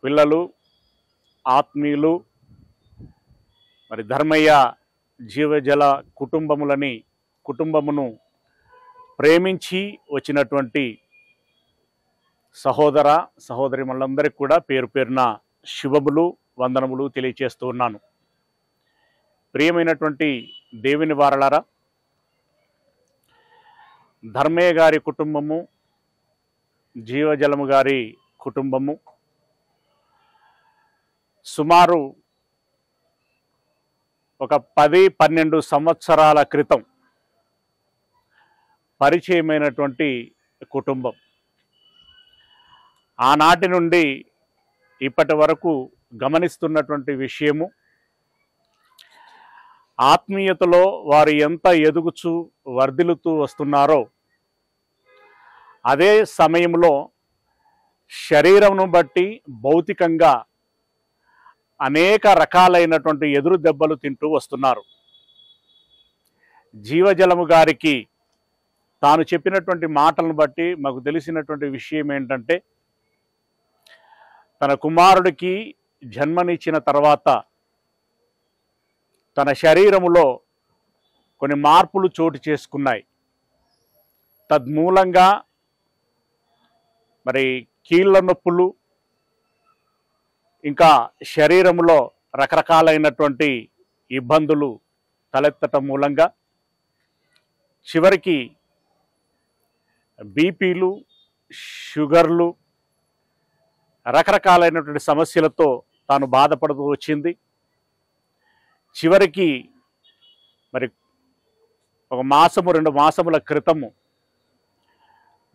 పిల్లలు, ఆత్మీయులు, మరి ధర్మయ్య జీవజల కుటుంబమును ప్రేమించి వచ్చినటువంటి సహోదర సహోదరీమణులందరికీ కూడా పేరు పేరున శుభములు, వందనములు తెలియచేస్తూ ఉన్నాను. ప్రియమైనటువంటి దేవుని వారలారా, ధర్మయ్య గారి కుటుంబము, జీవజలము గారి కుటుంబము సుమారు ఒక 10-12 సంవత్సరాల క్రితం పరిచయమైనటువంటి కుటుంబం. ఆనాటి నుండి ఇప్పటి వరకు గమనిస్తున్నటువంటి విషయము, ఆత్మీయతలో వారు ఎంత ఎదుగుచూ వర్ధిల్లుతూ వస్తున్నారో అదే సమయంలో శరీరమును బట్టి భౌతికంగా అనేక రకాలైనటువంటి ఎదురు దెబ్బలు తింటూ వస్తున్నారు. జీవజలము గారికి తాను చెప్పినటువంటి మాటలను బట్టి మాకు తెలిసినటువంటి విషయం ఏంటంటే, తన కుమారుడికి జన్మనిచ్చిన తర్వాత తన శరీరములో కొన్ని మార్పులు చోటు చేసుకున్నాయి. తద్మూలంగా మరి కీళ్ళ నొప్పులు, ఇంకా శరీరంలో రకరకాలైనటువంటి ఇబ్బందులు తలెత్తటం మూలంగా చివరికి బీపీలు, షుగర్లు, రకరకాలైనటువంటి సమస్యలతో తాను బాధపడుతూ వచ్చింది. చివరికి మరి 1-2 మాసముల క్రితము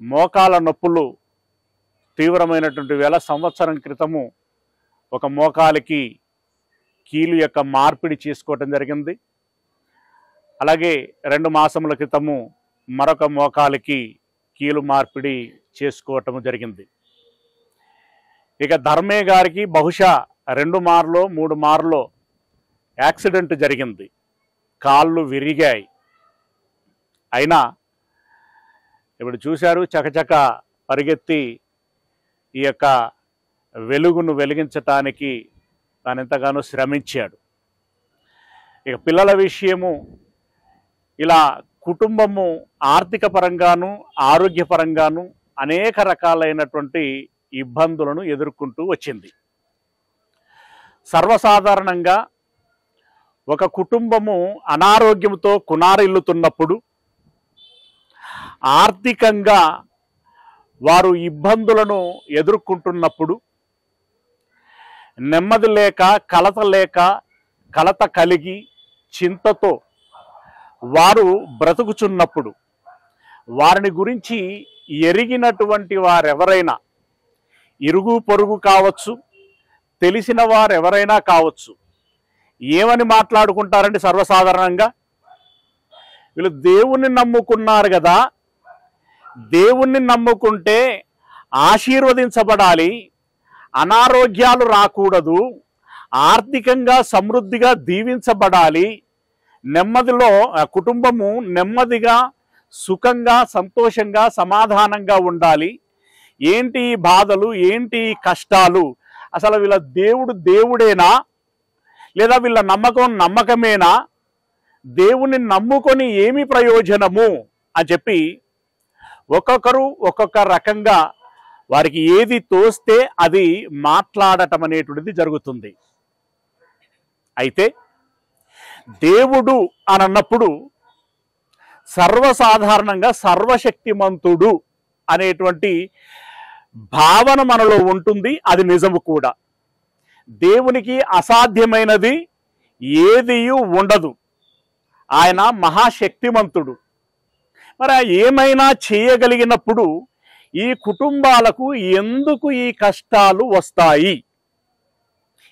మోకాల నొప్పులు తీవ్రమైనటువంటి వేళ, సంవత్సరం క్రితము ఒక మోకాలికి కీలు యొక్క మార్పిడి చేసుకోవటం జరిగింది. అలాగే 2 మాసముల క్రితము మరొక మోకాలికి కీలు మార్పిడి చేసుకోవటం జరిగింది. ఇక ధర్మయ్య గారికి బహుశా 2 మార్లో 3 మార్లో యాక్సిడెంట్ జరిగింది, కాళ్ళు విరిగాయి. అయినా ఇప్పుడు చూశారు, చకచక పరిగెత్తి ఈ యొక్క వెలుగును వెలిగించటానికి తాను ఎంతగానో శ్రమించాడు. ఇక పిల్లల విషయము, ఇలా కుటుంబము ఆర్థిక పరంగాను ఆరోగ్యపరంగాను అనేక రకాలైనటువంటి ఇబ్బందులను ఎదుర్కొంటూ వచ్చింది. సర్వసాధారణంగా ఒక కుటుంబము అనారోగ్యంతో కునారిల్లుతున్నప్పుడు, ఆర్థికంగా వారు ఇబ్బందులను ఎదుర్కొంటున్నప్పుడు, నెమ్మది లేక కలత కలిగి చింతతో వారు బ్రతుకుచున్నప్పుడు, వారిని గురించి ఎరిగినటువంటి వారెవరైనా, ఇరుగు పొరుగు కావచ్చు, తెలిసిన వారెవరైనా కావచ్చు, ఏమని మాట్లాడుకుంటారంటే సర్వసాధారణంగా, వీళ్ళు దేవుణ్ణి నమ్ముకున్నారు కదా, దేవుణ్ణి నమ్ముకుంటే ఆశీర్వదించబడాలి, అనారోగ్యాలు రాకూడదు, ఆర్థికంగా సమృద్ధిగా దీవించబడాలి, నెమ్మదిలో కుటుంబము నెమ్మదిగా సుఖంగా సంతోషంగా సమాధానంగా ఉండాలి, ఏంటి ఈ బాధలు, ఏంటి ఈ కష్టాలు, అసలు వీళ్ళ దేవుడు దేవుడేనా, లేదా వీళ్ళ నమ్మకమేనా, దేవుణ్ణి నమ్ముకొని ఏమి ప్రయోజనము అని చెప్పి ఒక్కొక్కరు ఒక్కొక్క రకంగా వారికి ఏది తోస్తే అది మాట్లాడటం అనేటువంటిది జరుగుతుంది. అయితే దేవుడు అని అన్నప్పుడు సర్వసాధారణంగా సర్వశక్తిమంతుడు అనేటువంటి భావన మనలో ఉంటుంది. అది నిజము కూడా. దేవునికి అసాధ్యమైనది ఏదియూ ఉండదు. ఆయన మహాశక్తిమంతుడు. మరి ఏమైనా చేయగలిగినప్పుడు ఈ కుటుంబాలకు ఎందుకు ఈ కష్టాలు వస్తాయి,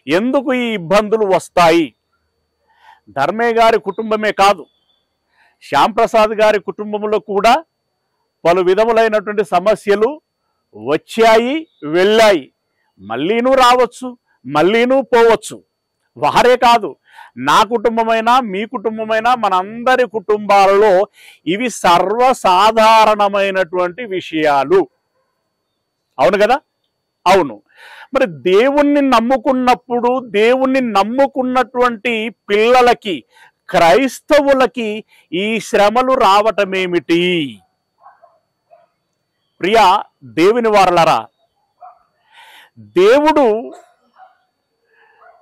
ఎందుకు ఈ ఇబ్బందులు వస్తాయి? ధర్మయ్య గారి కుటుంబమే కాదు, శ్యాంప్రసాద్ గారి కుటుంబంలో కూడా పలు విధములైనటువంటి సమస్యలు వచ్చాయి, వెళ్ళాయి, మళ్ళీనూ రావచ్చు, మళ్ళీనూ పోవచ్చు. వారే కాదు, నా కుటుంబమైనా మీ కుటుంబమైనా మనందరి కుటుంబాలలో ఇవి సర్వసాధారణమైనటువంటి విషయాలు. అవును కదా? అవును. మరి దేవుణ్ణి నమ్ముకున్నప్పుడు దేవుణ్ణి నమ్ముకున్నటువంటి పిల్లలకి, క్రైస్తవులకి ఈ శ్రమలు రావటమేమిటి? ప్రియా దేవుని వారలారా, దేవుడు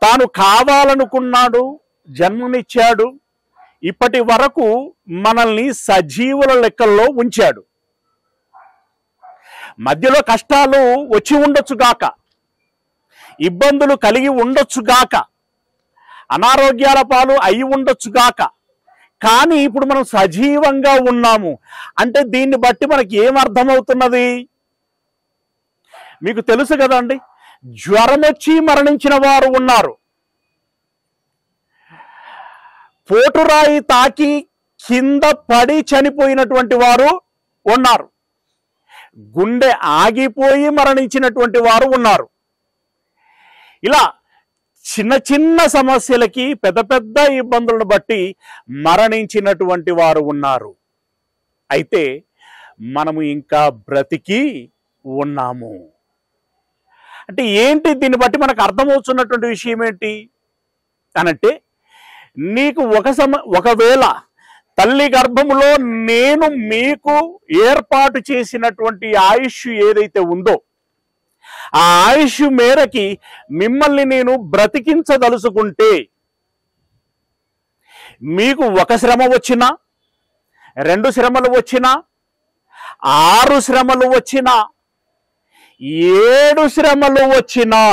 తాను కావాలనుకున్నాడు, జన్మనిచ్చాడు, ఇప్పటి వరకు మనల్ని సజీవుల లెక్కల్లో ఉంచాడు. మధ్యలో కష్టాలు వచ్చి ఉండొచ్చుగాక, ఇబ్బందులు కలిగి ఉండొచ్చుగాక, అనారోగ్యాల పాలు అయి ఉండొచ్చుగాక, కానీ ఇప్పుడు మనం సజీవంగా ఉన్నాము అంటే దీన్ని బట్టి మనకి ఏమర్థమవుతున్నది? మీకు తెలుసు కదండి, జ్వరం వచ్చి మరణించిన వారు ఉన్నారు, పోటురాయి తాకి కింద పడి చనిపోయినటువంటి వారు ఉన్నారు, గుండె ఆగిపోయి మరణించినటువంటి వారు ఉన్నారు. ఇలా చిన్న చిన్న సమస్యలకి, పెద్ద పెద్ద ఇబ్బందులను బట్టి మరణించినటువంటి వారు ఉన్నారు. అయితే మనము ఇంకా బ్రతికి ఉన్నాము అంటే ఏంటి? దీన్ని బట్టి మనకు అర్థమవుతున్నటువంటి విషయం ఏంటి అనంటే, నీకు ఒకవేళ తల్లి గర్భములో నేను మీకు ఏర్పాటు చేసినటువంటి ఆయుష్ ఏదైతే ఉందో, ఆ ఆయుష్ మేరకి మిమ్మల్ని నేను బ్రతికించదలుచుకుంటే, మీకు ఒక శ్రమ వచ్చినా, 2 శ్రమలు వచ్చినా, 6 శ్రమలు వచ్చినా, 7 శ్రమలు వచ్చినా,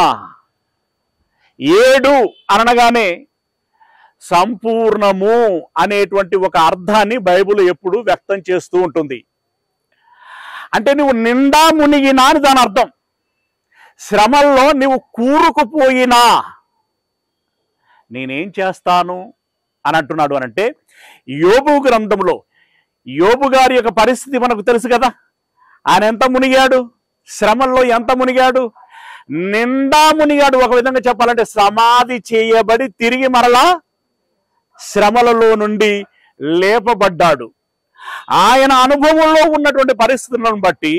7 అనగానే సంపూర్ణము అనేటువంటి ఒక అర్థాన్ని బైబిల్ ఎప్పుడు వ్యక్తం చేస్తూ ఉంటుంది. అంటే నువ్వు నిండా మునిగినా అని దాని అర్థం. శ్రమల్లో నువ్వు కూరుకుపోయినా నేనేం చేస్తాను అని అంటున్నాడు. అనంటే యోబు గ్రంథంలో యోబు గారి యొక్క పరిస్థితి మనకు తెలుసు కదా. ఆయన ఎంత మునిగాడు? శ్రమల్లో ఎంత మునిగాడు? నిండా మునిగాడు. ఒక విధంగా చెప్పాలంటే సమాధి చేయబడి తిరిగి మరలా శ్రమలలో నుండి లేపబడ్డాడు. ఆయన అనుభవంలో ఉన్నటువంటి పరిస్థితులను బట్టి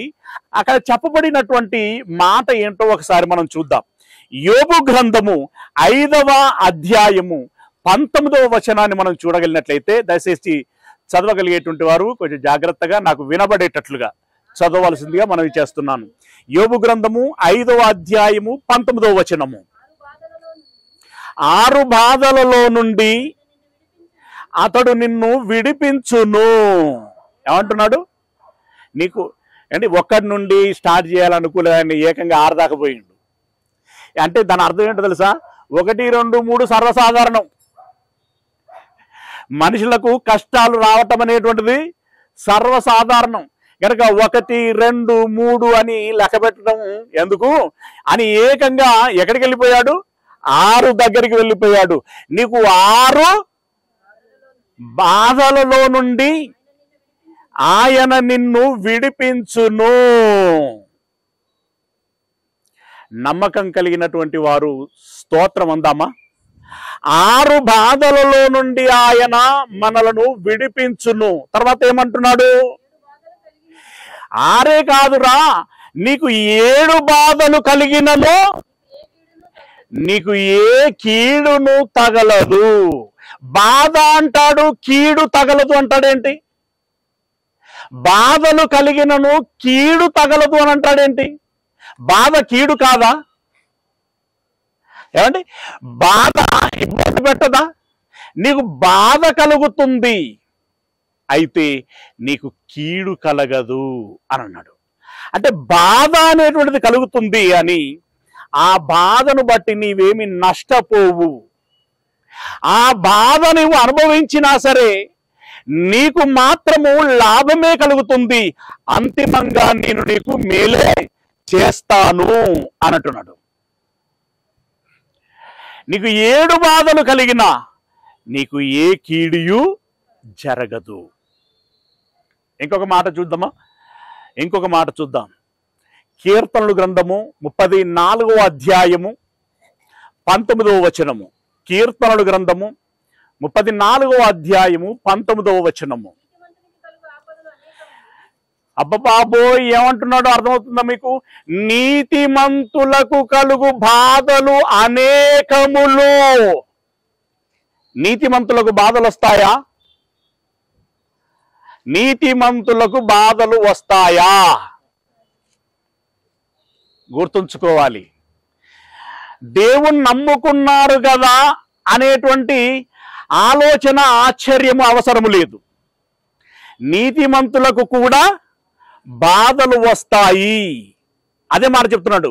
అక్కడ చెప్పబడినటువంటి మాట ఏంటో ఒకసారి మనం చూద్దాం. యోబు గ్రంథము 5వ అధ్యాయము 19వ వచనాన్ని మనం చూడగలిగినట్లయితే, దయచేసి చదవగలిగేటువంటి వారు కొంచెం జాగ్రత్తగా నాకు వినబడేటట్లుగా చదవవలసిందిగా మనం చేస్తున్నాను. యోబు గ్రంథము 5వ అధ్యాయము 19వ వచనము. 6 బాధలలో నుండి అతడు నిన్ను విడిపించును. ఏమంటున్నాడు? నీకు అంటే 1 నుండి స్టార్ట్ చేయాలనుకోలేదని ఏకంగా 6 దాకా పోయిండు. అంటే దాని అర్థం ఏంటో తెలుసా? 1, 2, 3 సర్వసాధారణం. మనుషులకు కష్టాలు రావటం అనేటువంటిది సర్వసాధారణం. కనుక 1, 2, 3 అని లెక్క పెట్టడం ఎందుకు అని ఏకంగా ఎక్కడికి వెళ్ళిపోయాడు? 6 దగ్గరికి వెళ్ళిపోయాడు. నీకు 6 బాధలలో నుండి ఆయన నిన్ను విడిపించును. నమ్మకం కలిగినటువంటి వారు స్తోత్రం అందామా? 6 బాధలలో నుండి ఆయన మనలను విడిపించును. తర్వాత ఏమంటున్నాడు? 6 కాదురా, నీకు 7 బాధలు కలిగినను నీకు ఏ కీడును తగలదు. బాధ అంటాడు, కీడు తగలదు అంటాడేంటి? బాధలు కలిగినను కీడు తగలదు అని అంటాడేంటి? బాధ కీడు కాదా? ఏమండి, బాధ ఇబ్బంది పెట్టదా? నీకు బాధ కలుగుతుంది, అయితే నీకు కీడు కలగదు అని అన్నాడు. అంటే బాధ అనేటువంటిది కలుగుతుంది అని, ఆ బాధను బట్టి నీవేమి నష్టపోవు. ఆ బాధ నువ్వు అనుభవించినా సరే నీకు మాత్రము లాభమే కలుగుతుంది. అంతిమంగా నేను నీకు మేలే చేస్తాను అంటున్నాడు. నీకు 7 బాధలు కలిగినా నీకు ఏ కీడుయు జరగదు. ఇంకొక మాట చూద్దామా? ఇంకొక మాట చూద్దాం. కీర్తనలు గ్రంథము 34వ అధ్యాయము 19వ వచనము. కీర్తనలు గ్రంథము 34వ అధ్యాయము 19వ వచనము. అబ్బబాబోయ్ ఏమంటున్నాడో అర్థమవుతుందా మీకు? నీతిమంతులకు కలుగు బాధలు అనేకములు. నీతిమంతులకు బాధలు వస్తాయా? నీతిమంతులకు బాధలు వస్తాయా? గుర్తుంచుకోవాలి. దేవుణ్ణి నమ్ముకున్నారు కదా అనేటువంటి ఆలోచన ఆశ్చర్యము అవసరము లేదు. నీతిమంతులకు కూడా బాధలు వస్తాయి. అదే మాట చెప్తున్నాడు.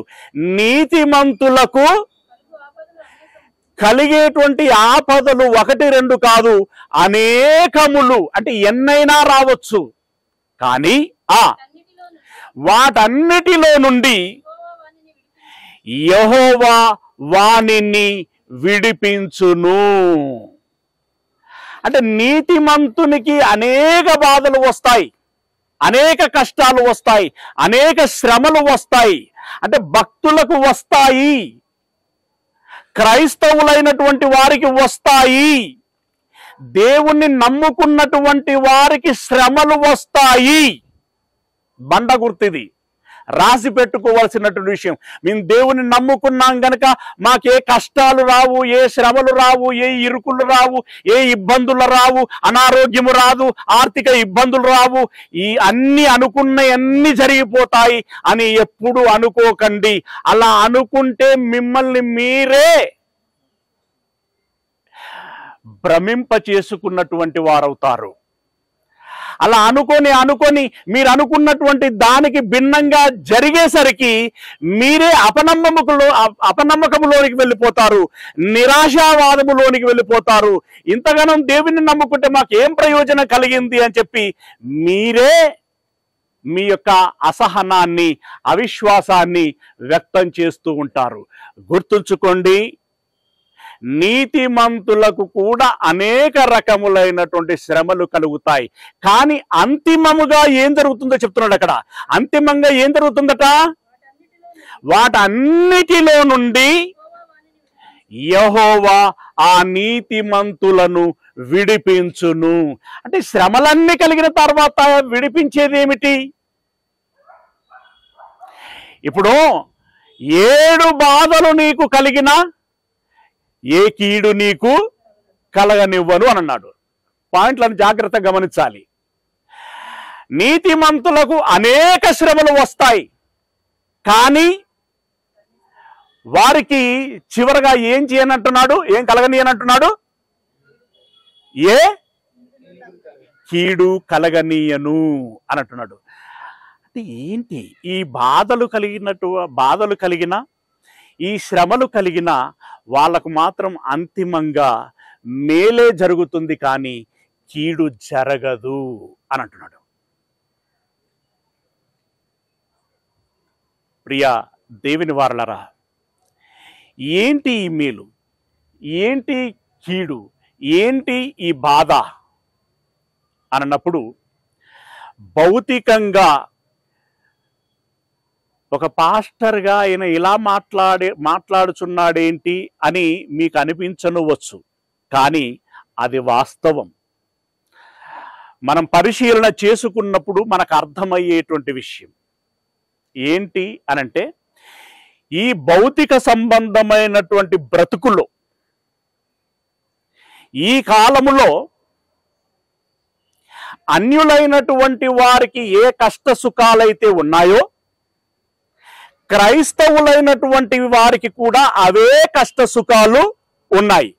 నీతిమంతులకు కలిగేటువంటి ఆపదలు 1, 2 కాదు, అనేకములు. అంటే ఎన్నైనా రావచ్చు. కానీ వాటన్నిటిలో నుండి యెహోవా వానిని విడిపించును. అంటే నీతిమంతునికి అనేక బాధలు వస్తాయి, అనేక కష్టాలు వస్తాయి, అనేక శ్రమలు వస్తాయి. అంటే భక్తులకు వస్తాయి, క్రైస్తవులైనటువంటి వారికి వస్తాయి, దేవుణ్ణి నమ్ముకున్నటువంటి వారికి శ్రమలు వస్తాయి. బండ గుర్తిది, రాసి పెట్టుకోవాల్సినటువంటి విషయం. మేము దేవుని నమ్ముకున్నాం గనక మాకే కష్టాలు రావు, ఏ శ్రమలు రావు, ఏ ఇరుకులు రావు, ఏ ఇబ్బందులు రావు, అనారోగ్యము రాదు, ఆర్థిక ఇబ్బందులు రావు, ఈ అన్ని జరిగిపోతాయి అని ఎప్పుడు అనుకోకండి. అలా అనుకుంటే మిమ్మల్ని మీరే భ్రమింప చేసుకున్నటువంటి వారవుతారు. అలా అనుకొని మీరు అనుకున్నటువంటి దానికి భిన్నంగా జరిగేసరికి మీరే అపనమ్మకములోనికి వెళ్ళిపోతారు, నిరాశావాదములోనికి వెళ్ళిపోతారు. ఇంతగానం దేవుని నమ్ముకుంటే మాకేం ప్రయోజనం కలిగింది అని చెప్పి మీరే మీ యొక్క అసహనాన్ని, అవిశ్వాసాన్ని వ్యక్తం చేస్తూ ఉంటారు. గుర్తుంచుకోండి, నీతిమంతులకు కూడా అనేక రకములైనటువంటి శ్రమలు కలుగుతాయి. కానీ అంతిమముగా ఏం జరుగుతుందో చెప్తున్నాడు అక్కడ. అంతిమంగా ఏం జరుగుతుందట? వాటన్నిటిలో నుండి యెహోవా ఆ నీతిమంతులను విడిపించును. అంటే శ్రమలన్నీ కలిగిన తర్వాత విడిపించేది ఏమిటి? ఇప్పుడు 7 బాధలు నీకు కలిగినా ఏ కీడు నీకు కలగనివ్వను అని అన్నాడు. పాయింట్లను జాగ్రత్తగా గమనించాలి. నీతిమంతులకు అనేక శ్రమలు వస్తాయి, కానీ వారికి చివరగా ఏం చేయనంటున్నాడు? ఏం కలగనీయనంటున్నాడు? ఏ కీడు కలగనీయను అని అంటున్నాడు. అంటే ఏంటి? ఈ బాధలు కలిగిన ఈ శ్రమలు కలిగిన వాళ్ళకు మాత్రం అంతిమంగా మేలే జరుగుతుంది, కానీ కీడు జరగదు అని అంటున్నాడు. ప్రియ దేవుని వారలారా, ఏంటి ఈ మేలు, ఏంటి కీడు, ఏంటి ఈ బాధ అన్నప్పుడు భౌతికంగా ఒక పాస్టర్గా ఆయన ఇలా మాట్లాడుచున్నాడేంటి అని మీకు అనిపించనువచ్చు, కానీ అది వాస్తవం. మనం పరిశీలన చేసుకున్నప్పుడు మనకు అర్థమయ్యేటువంటి విషయం ఏంటి అనంటే, ఈ భౌతిక సంబంధమైనటువంటి బ్రతుకులో ఈ కాలములో అన్యులైనటువంటి వారికి ఏ కష్ట సుఖాలైతే ఉన్నాయో, క్రైస్తవులైనటువంటి వారికి కూడా అవే కష్ట సుఖాలు ఉన్నాయి.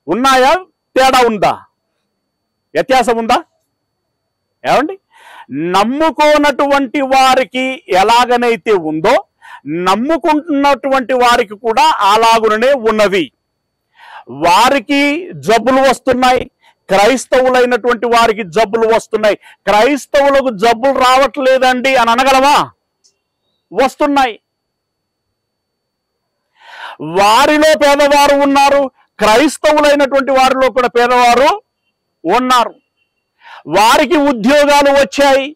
ఉన్నాయా? తేడా ఉందా? వ్యత్యాసం ఉందా? ఏమండి? నమ్ముకోనటువంటి వారికి ఎలాగనైతే ఉందో, నమ్ముకుంటున్నటువంటి వారికి కూడా అలాగుననే ఉన్నవి. వారికి జబ్బులు వస్తున్నాయి, క్రైస్తవులైనటువంటి వారికి జబ్బులు వస్తున్నాయి. క్రైస్తవులకు జబ్బులు రావట్లేదండి అని అనగలమా? వస్తున్నాయి. వారిలో పేదవారు ఉన్నారు, క్రైస్తవులైనటువంటి వారిలో కూడా పేదవారు ఉన్నారు. వారికి ఉద్యోగాలు వచ్చాయి,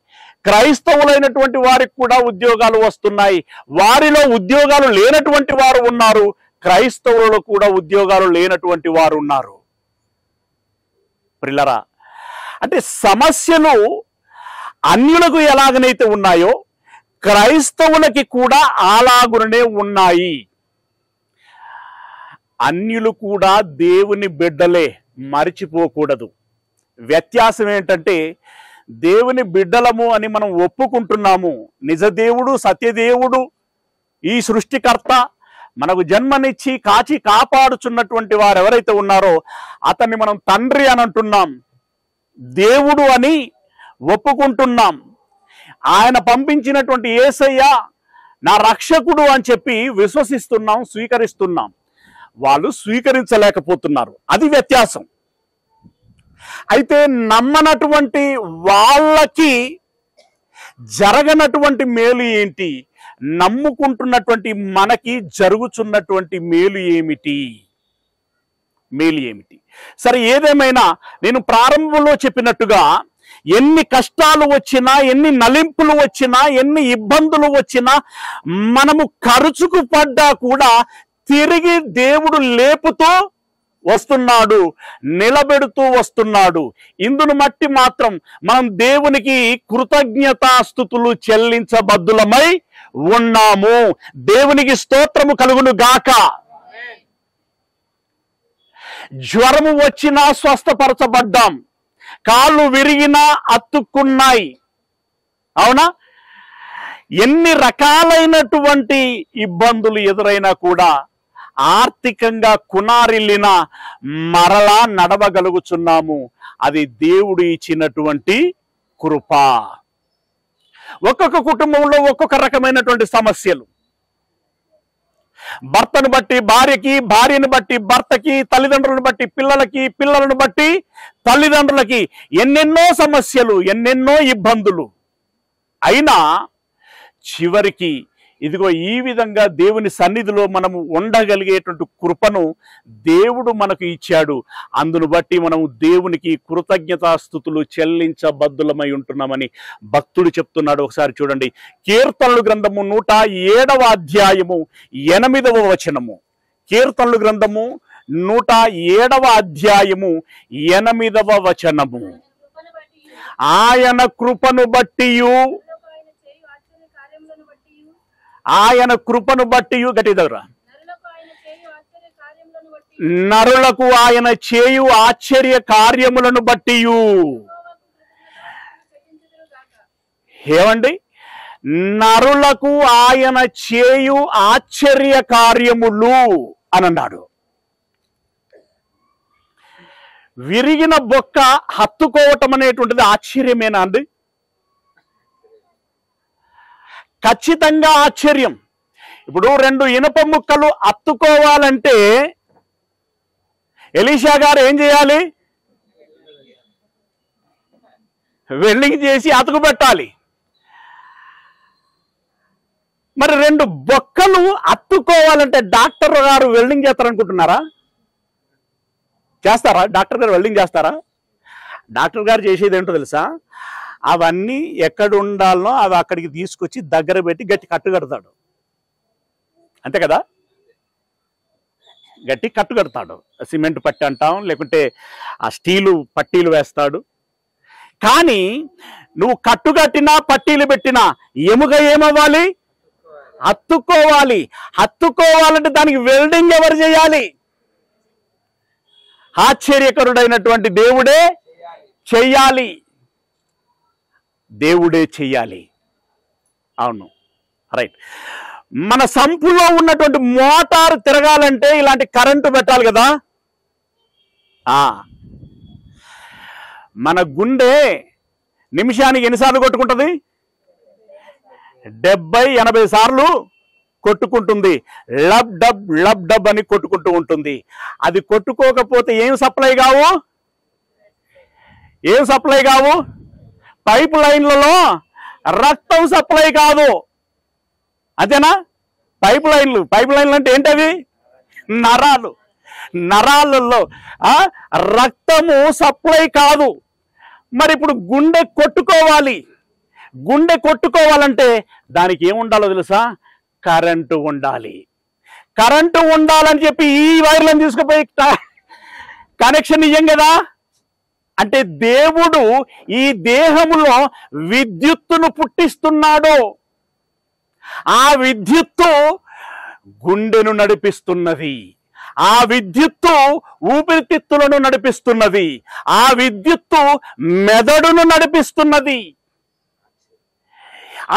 క్రైస్తవులైనటువంటి వారికి కూడా ఉద్యోగాలు వస్తున్నాయి. వారిలో ఉద్యోగాలు లేనటువంటి వారు ఉన్నారు, క్రైస్తవులలో కూడా ఉద్యోగాలు లేనటువంటి వారు ఉన్నారు. ప్రియులారా, అంటే సమస్యలు అన్యులకు ఎలాగనైతే ఉన్నాయో క్రైస్తవులకి కూడా అలాగునే ఉన్నాయి. అన్యులు కూడా దేవుని బిడ్డలే, మరిచిపోకూడదు. వ్యత్యాసం ఏంటంటే దేవుని బిడ్డలము అని మనం ఒప్పుకుంటున్నాము. నిజదేవుడు, సత్యదేవుడు, ఈ సృష్టికర్త మనకు జన్మనిచ్చి కాచి కాపాడుచున్నటువంటి వారు ఎవరైతే ఉన్నారో అతన్ని మనం తండ్రి అని అంటున్నాం, దేవుడు అని ఒప్పుకుంటున్నాం. ఆయన పంపించినటువంటి యేసయ్య నా రక్షకుడు అని చెప్పి విశ్వసిస్తున్నాం, స్వీకరిస్తున్నాం. వాళ్ళు స్వీకరించలేకపోతున్నారు. అది వ్యత్యాసం. అయితే నమ్మనటువంటి వాళ్ళకి జరగనటువంటి మేలు ఏంటి? నమ్ముకుంటున్నటువంటి మనకి జరుగుతున్నటువంటి మేలు ఏమిటి? మేలు ఏమిటి? సరే, ఏదేమైనా నేను ప్రారంభంలో చెప్పినట్టుగా ఎన్ని కష్టాలు వచ్చినా, ఎన్ని నలింపులు వచ్చినా, ఎన్ని ఇబ్బందులు వచ్చినా, మనము ఖర్చుకు పడ్డా కూడా తిరిగి దేవుడు లేపుతూ వస్తున్నాడు, నిలబెడుతూ వస్తున్నాడు. ఇందును మట్టి మాత్రం మనం దేవునికి కృతజ్ఞతాస్తుతులు చెల్లించబద్దులమై ఉన్నాము. దేవునికి స్తోత్రము కలుగును గాక. జ్వరము వచ్చినా స్వస్థపరచబడ్డాం, కాళ్ళు విరిగినా అతుక్కున్నాయి. అవునా? ఎన్ని రకాలైనటువంటి ఇబ్బందులు ఎదురైనా కూడా ఆర్థికంగా కునారిల్లిన మరలా నడవగలుగుతున్నాము. అది దేవుడు ఇచ్చినటువంటి కృప. ఒక్కొక్క కుటుంబంలో ఒక్కొక్క రకమైనటువంటి సమస్యలు. భర్తను బట్టి భార్యకి, భార్యను బట్టి భర్తకి, తల్లిదండ్రులను బట్టి పిల్లలకి, పిల్లలను బట్టి తల్లిదండ్రులకి ఎన్నెన్నో సమస్యలు, ఎన్నెన్నో ఇబ్బందులు. అయినా చివరికి ఇదిగో ఈ విధంగా దేవుని సన్నిధిలో మనము ఉండగలిగేటువంటి కృపను దేవుడు మనకు ఇచ్చాడు. అందును బట్టి మనము దేవునికి కృతజ్ఞతాస్తుతులు చెల్లించబద్దులమై ఉంటున్నామని భక్తుడు చెప్తున్నాడు. ఒకసారి చూడండి, కీర్తనలు గ్రంథము 107వ అధ్యాయము 8వ వచనము. కీర్తనలు గ్రంథము 107వ అధ్యాయము 8వ వచనము. ఆయన కృపను బట్టియు, ఆయన కృపను బట్టి, గట్టి దగ్గర, నరులకు ఆయన చేయు ఆశ్చర్య కార్యములను బట్టి. ఏమండి? నరులకు ఆయన చేయు ఆశ్చర్య కార్యములు అని అన్నాడు. విరిగిన బొక్క హత్తుకోవటం అనేటువంటిది ఆశ్చర్యమేనా అండి? ఖచ్చితంగా ఆశ్చర్యం. ఇప్పుడు 2 ఇనుప ముక్కలు అత్తుకోవాలంటే ఎలీషా గారు ఏం చేయాలి? వెల్డింగ్ చేసి అతుకు పెట్టాలి. మరి 2 బొక్కలు అత్తుకోవాలంటే డాక్టర్ గారు వెల్డింగ్ చేస్తారనుకుంటున్నారా? చేస్తారా? డాక్టర్ గారు వెల్డింగ్ చేస్తారా? డాక్టర్ గారు చేసేది ఏంటో తెలుసా? అవన్నీ ఎక్కడ ఉండాలనో అవి అక్కడికి తీసుకొచ్చి దగ్గర పెట్టి గట్టి కట్టు కడతాడు. అంతే కదా? గట్టి కట్టు కడతాడు. సిమెంట్ పట్టి అంటాం, లేకుంటే ఆ స్టీలు పట్టీలు వేస్తాడు. కానీ నువ్వు కట్టు కట్టినా పట్టీలు పెట్టినా ఎముక ఏమవ్వాలి? హత్తుకోవాలి. హత్తుకోవాలంటే దానికి వెల్డింగ్ ఎవరు చేయాలి? ఆశ్చర్యకరుడైనటువంటి దేవుడే చెయ్యాలి. దేవుడే చెయ్యాలి. అవును, రైట్. మన సంపులో ఉన్నటువంటి మోటార్ తిరగాలంటే ఇలాంటి కరెంటు పెట్టాలి కదా. మన గుండె నిమిషానికి ఎన్నిసార్లు కొట్టుకుంటుంది? 70-80 సార్లు కొట్టుకుంటుంది. లబ్ డబ్ లబ్ డబ్ అని కొట్టుకుంటూ ఉంటుంది. అది కొట్టుకోకపోతే ఏం సప్లై కావు? ఏం సప్లై కావు? పైప్ లైన్లలో రక్తం సప్లై కాదు. అంతేనా? పైప్ లైన్లు అంటే ఏంటవి? నరాలు. నరాలలో రక్తము సప్లై కాదు. మరి ఇప్పుడు గుండె కొట్టుకోవాలి. గుండె కొట్టుకోవాలంటే దానికి ఏముండాలో తెలుసా? కరెంటు ఉండాలి. కరెంటు ఉండాలని చెప్పి ఈ వైర్లను తీసుకుపోయి కనెక్షన్ ఇయ్యం కదా. అంటే దేవుడు ఈ దేహములో విద్యుత్తును పుట్టిస్తున్నాడు. ఆ విద్యుత్తు గుండెను నడిపిస్తున్నది, ఆ విద్యుత్తు ఊపిరితిత్తులను నడిపిస్తున్నది, ఆ విద్యుత్తు మెదడును నడిపిస్తున్నది.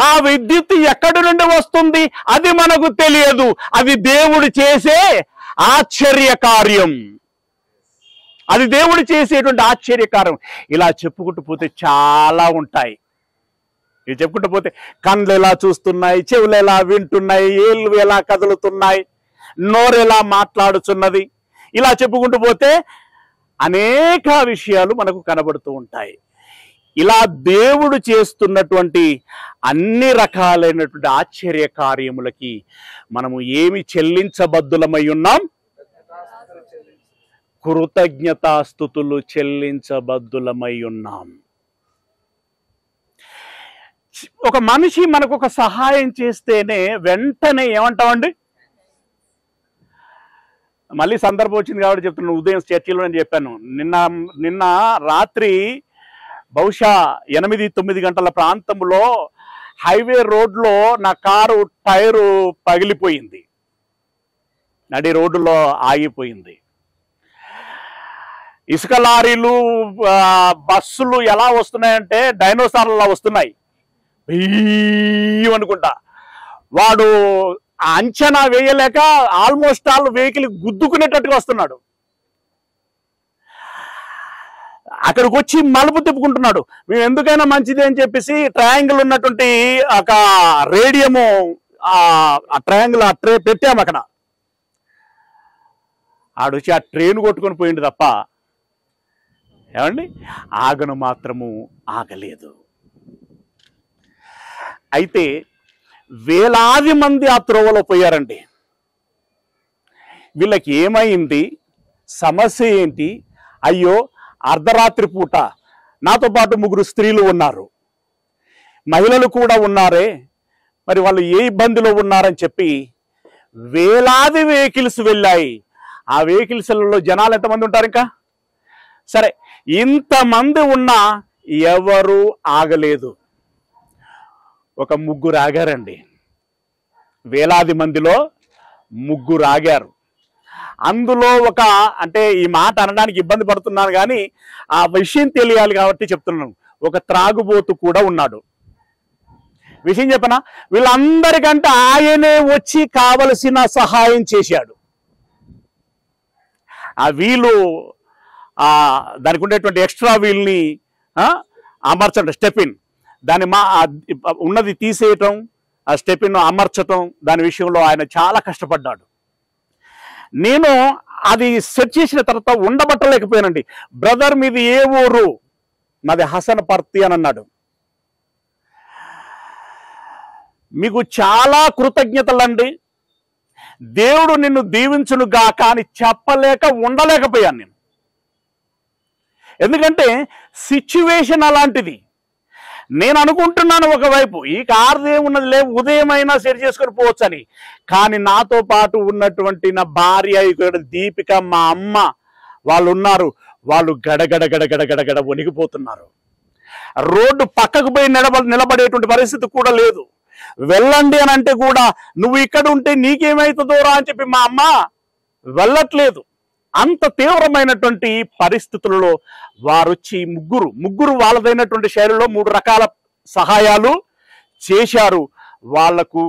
ఆ విద్యుత్తు ఎక్కడి నుండి వస్తుంది అది మనకు తెలియదు. అది దేవుడు చేసే ఆశ్చర్య కార్యం, అది దేవుడు చేసేటువంటి ఆశ్చర్యకార్యం. ఇలా చెప్పుకుంటూ పోతే చాలా ఉంటాయి. ఇది చెప్పుకుంటూ పోతే కళ్ళు ఎలా చూస్తున్నాయి, చెవులు ఎలా వింటున్నాయి, ఏళ్ళు ఎలా కదులుతున్నాయి, నోరు ఎలా మాట్లాడుతున్నది, ఇలా చెప్పుకుంటూ పోతే అనేక విషయాలు మనకు కనబడుతూ ఉంటాయి. ఇలా దేవుడు చేస్తున్నటువంటి అన్ని రకాలైనటువంటి ఆశ్చర్య కార్యములకి మనము ఏమి చెల్లించబద్దులమై ఉన్నాం? కృతజ్ఞతాస్తుతులు చెల్లించబద్దులమై ఉన్నాం. ఒక మనిషి మనకు ఒక సహాయం చేస్తేనే వెంటనే ఏమంటామండి? మళ్ళీ సందర్భం వచ్చింది కాబట్టి చెప్తున్నాను. ఉదయం చర్చిలో నేను చెప్పాను, నిన్న రాత్రి బహుశా 8-9 గంటల ప్రాంతంలో హైవే రోడ్లో నా కారు టైరు పగిలిపోయింది, నడి రోడ్డులో ఆగిపోయింది. ఇసుక లారీలు బస్సులు ఎలా వస్తున్నాయంటే డైనోసార్లా వస్తున్నాయి అనుకుంటా. వాడు అంచనా వేయలేక ఆల్మోస్ట్ ఆల్ వెహికల్ గుద్దుకునేటట్టుగా వస్తున్నాడు. అక్కడికి వచ్చి మలుపు తిప్పుకుంటున్నాడు. మేము ఎందుకైనా మంచిది అని చెప్పేసి ట్రయాంగిల్ ఉన్నటువంటి ఒక రేడియము ఆ ట్రయాంగిల్ ఆ ట్రే పెట్టాము అక్కడ. ఆడొచ్చి ఆ ట్రైన్ కొట్టుకొని పోయింది తప్ప ఏమండి ఆగను మాత్రము ఆగలేదు. అయితే వేలాది మంది ఆ త్రోవలో పోయారండి. వీళ్ళకి ఏమైంది, సమస్య ఏంటి? అయ్యో అర్ధరాత్రి పూట నాతో పాటు 3 స్త్రీలు ఉన్నారు, మహిళలు కూడా ఉన్నారే, మరి వాళ్ళు ఏ ఇబ్బందిలో ఉన్నారని చెప్పి వేలాది వెహికల్స్ వెళ్ళాయి. ఆ వెహికల్స్లలో జనాలు ఎంతమంది ఉంటారు? ఇంకా సరే, ఇంతమంది ఉన్నా ఎవరు ఆగలేదు. ఒక 3 ఆగారండి. వేలాది మందిలో 3 ఆగారు. అందులో అంటే ఈ మాట అనడానికి ఇబ్బంది పడుతున్నాను కానీ ఆ విషయం తెలియాలి కాబట్టి చెప్తున్నాను. ఒక త్రాగుబోతు కూడా ఉన్నాడు. విషయం చెప్పనా? వీళ్ళందరికంటే ఆయనే వచ్చి కావలసిన సహాయం చేశాడు. ఆ వీలు దానికి ఉండేటువంటి ఎక్స్ట్రా వీల్ని అమర్చడం, స్టెపిన్, దాన్ని ఉన్నది తీసేయటం, ఆ స్టెపిన్ అమర్చటం, దాని విషయంలో ఆయన చాలా కష్టపడ్డాడు. నేను అది సెట్ చేసిన తర్వాత ఉండబట్టలేకపోయానండి. బ్రదర్ మీది ఏ ఊరు? మాది హసనపర్తి అని అన్నాడు. మీకు చాలా కృతజ్ఞతలండి, దేవుడు నిన్ను దీవించునుగా అని చెప్పలేక ఉండలేకపోయాను నేను. ఎందుకంటే సిచ్యువేషన్ అలాంటిది. నేను అనుకుంటున్నాను ఒకవైపు ఈ కారు ఏమున్నది లే, ఉదయమైనా సెట్ చేసుకొని పోవచ్చు అని. కానీ నాతో పాటు ఉన్నటువంటి నా భార్య ఇక్కడ దీపిక, మా అమ్మ వాళ్ళు ఉన్నారు. వాళ్ళు గడగడ గడగడ గడగడ వణిగిపోతున్నారు. రోడ్డు పక్కకు పోయి నిలబడేటువంటి పరిస్థితి కూడా లేదు. వెళ్ళండి అని అంటే కూడా నువ్వు ఇక్కడ ఉంటే నీకేమైతుందో రా అని చెప్పి మా అమ్మ వెళ్ళట్లేదు. అంత తీవ్రమైనటువంటి పరిస్థితులలో వారొచ్చి ముగ్గురు వాళ్ళదైనటువంటి శైలిలో 3 రకాల సహాయాలు చేశారు. వాళ్లకు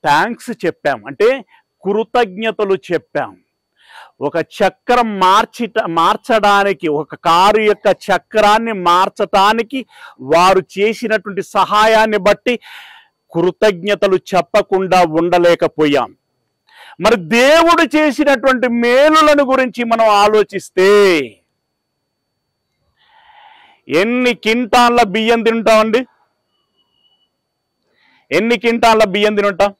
థ్యాంక్స్ చెప్పాం, అంటే కృతజ్ఞతలు చెప్పాం. ఒక చక్రం మార్చడానికి, ఒక కారు యొక్క చక్రాన్ని మార్చటానికి వారు చేసినటువంటి సహాయాన్ని బట్టి కృతజ్ఞతలు చెప్పకుండా ఉండలేకపోయాం. మరి దేవుడు చేసినటువంటి మేలులను గురించి మనం ఆలోచిస్తే ఎన్ని కింటాళ్ళ బియ్యం తింటామండి? ఎన్ని కింటాళ్ళ బియ్యం తింటాం?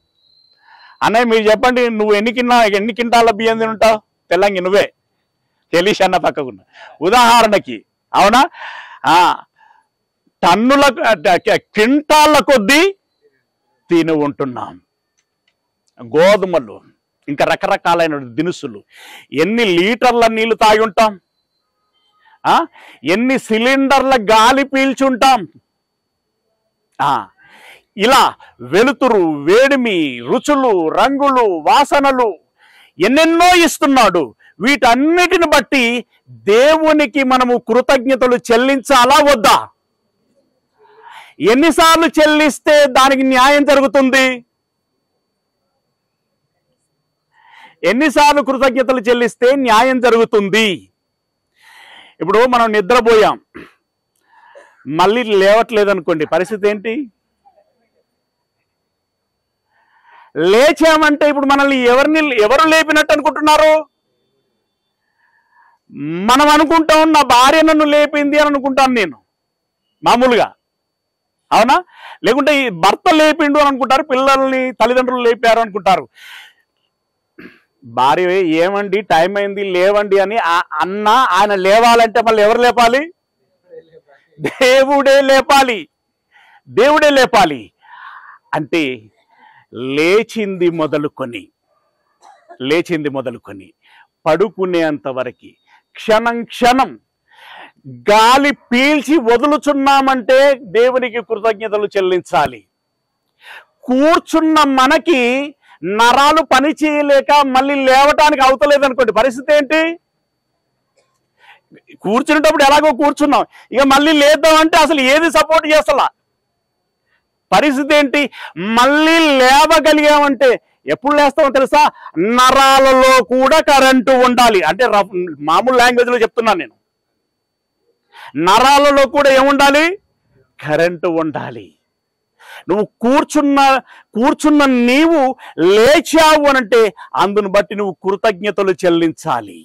అన్నయ్య మీరు చెప్పండి, నువ్వు ఎన్ని కింటాళ్ళ బియ్యం తింటావు? తెల్లంగి నువ్వే తెలిసి అన్న పక్కకున్న ఉదాహరణకి, అవునా? టన్నుల క్వింటాళ్ళ కొద్దీ తిని ఉంటున్నాం. గోధుమలు, ఇంకా రకరకాలైన దినుసులు, ఎన్ని లీటర్ల నీళ్లు తాగి ఉంటాం? ఎన్ని సిలిండర్ల గాలి పీల్చుంటాం. ఇలా వెలుతురు, వేడిమి, రుచులు, రంగులు, వాసనలు ఎన్నెన్నో ఇస్తున్నాడు. వీటన్నిటిని బట్టి దేవునికి మనము కృతజ్ఞతలు చెల్లించాలా వద్దా? ఎన్నిసార్లు చెల్లిస్తే దానికి న్యాయం జరుగుతుంది? ఎన్నిసార్లు కృతజ్ఞతలు చెల్లిస్తే న్యాయం జరుగుతుంది? ఇప్పుడు మనం నిద్రపోయాం, మళ్ళీ లేవట్లేదనుకోండి, పరిస్థితి ఏంటి? లేచామంటే ఇప్పుడు మనల్ని ఎవరు లేపినట్టు అనుకుంటున్నారు? మనం అనుకుంటాం నా భార్య నన్ను లేపింది అని అనుకుంటాను నేను మామూలుగా, అవునా? లేకుంటే ఈ భర్త లేపిండు అని అనుకుంటారు, పిల్లల్ని తల్లిదండ్రులు లేపారు అనుకుంటారు. భార్య ఏమండి టైం అయింది లేవండి అని అన్న ఆయన లేవాలంటే మళ్ళీ ఎవరు లేపాలి? దేవుడే లేపాలి. దేవుడే లేపాలి. అంటే లేచింది మొదలుకొని పడుకునేంత వరకు క్షణం క్షణం గాలి పీల్చి వదులుచున్నామంటే దేవునికి కృతజ్ఞతలు చెల్లించాలి. కూర్చున్న మనకి నరాలు పని చేయలేక మళ్ళీ లేవటానికి అవుతలేదనుకోండి, పరిస్థితి ఏంటి? కూర్చునేటప్పుడు ఎలాగో కూర్చున్నాం, ఇక మళ్ళీ లేద్దామంటే అసలు ఏది సపోర్ట్ చేస్తలా. పరిస్థితి ఏంటి? మళ్ళీ లేవగలిగామంటే ఎప్పుడు లేస్తామో తెలుసా? నరాలలో కూడా కరెంటు ఉండాలి. అంటే మామూలు లాంగ్వేజ్లో చెప్తున్నాను నేను. నరాలలో కూడా ఏముండాలి? కరెంటు ఉండాలి. నువ్వు కూర్చున్న నీవు లేచావు అనంటే అందును బట్టి నువ్వు కృతజ్ఞతలు చెల్లించాలి.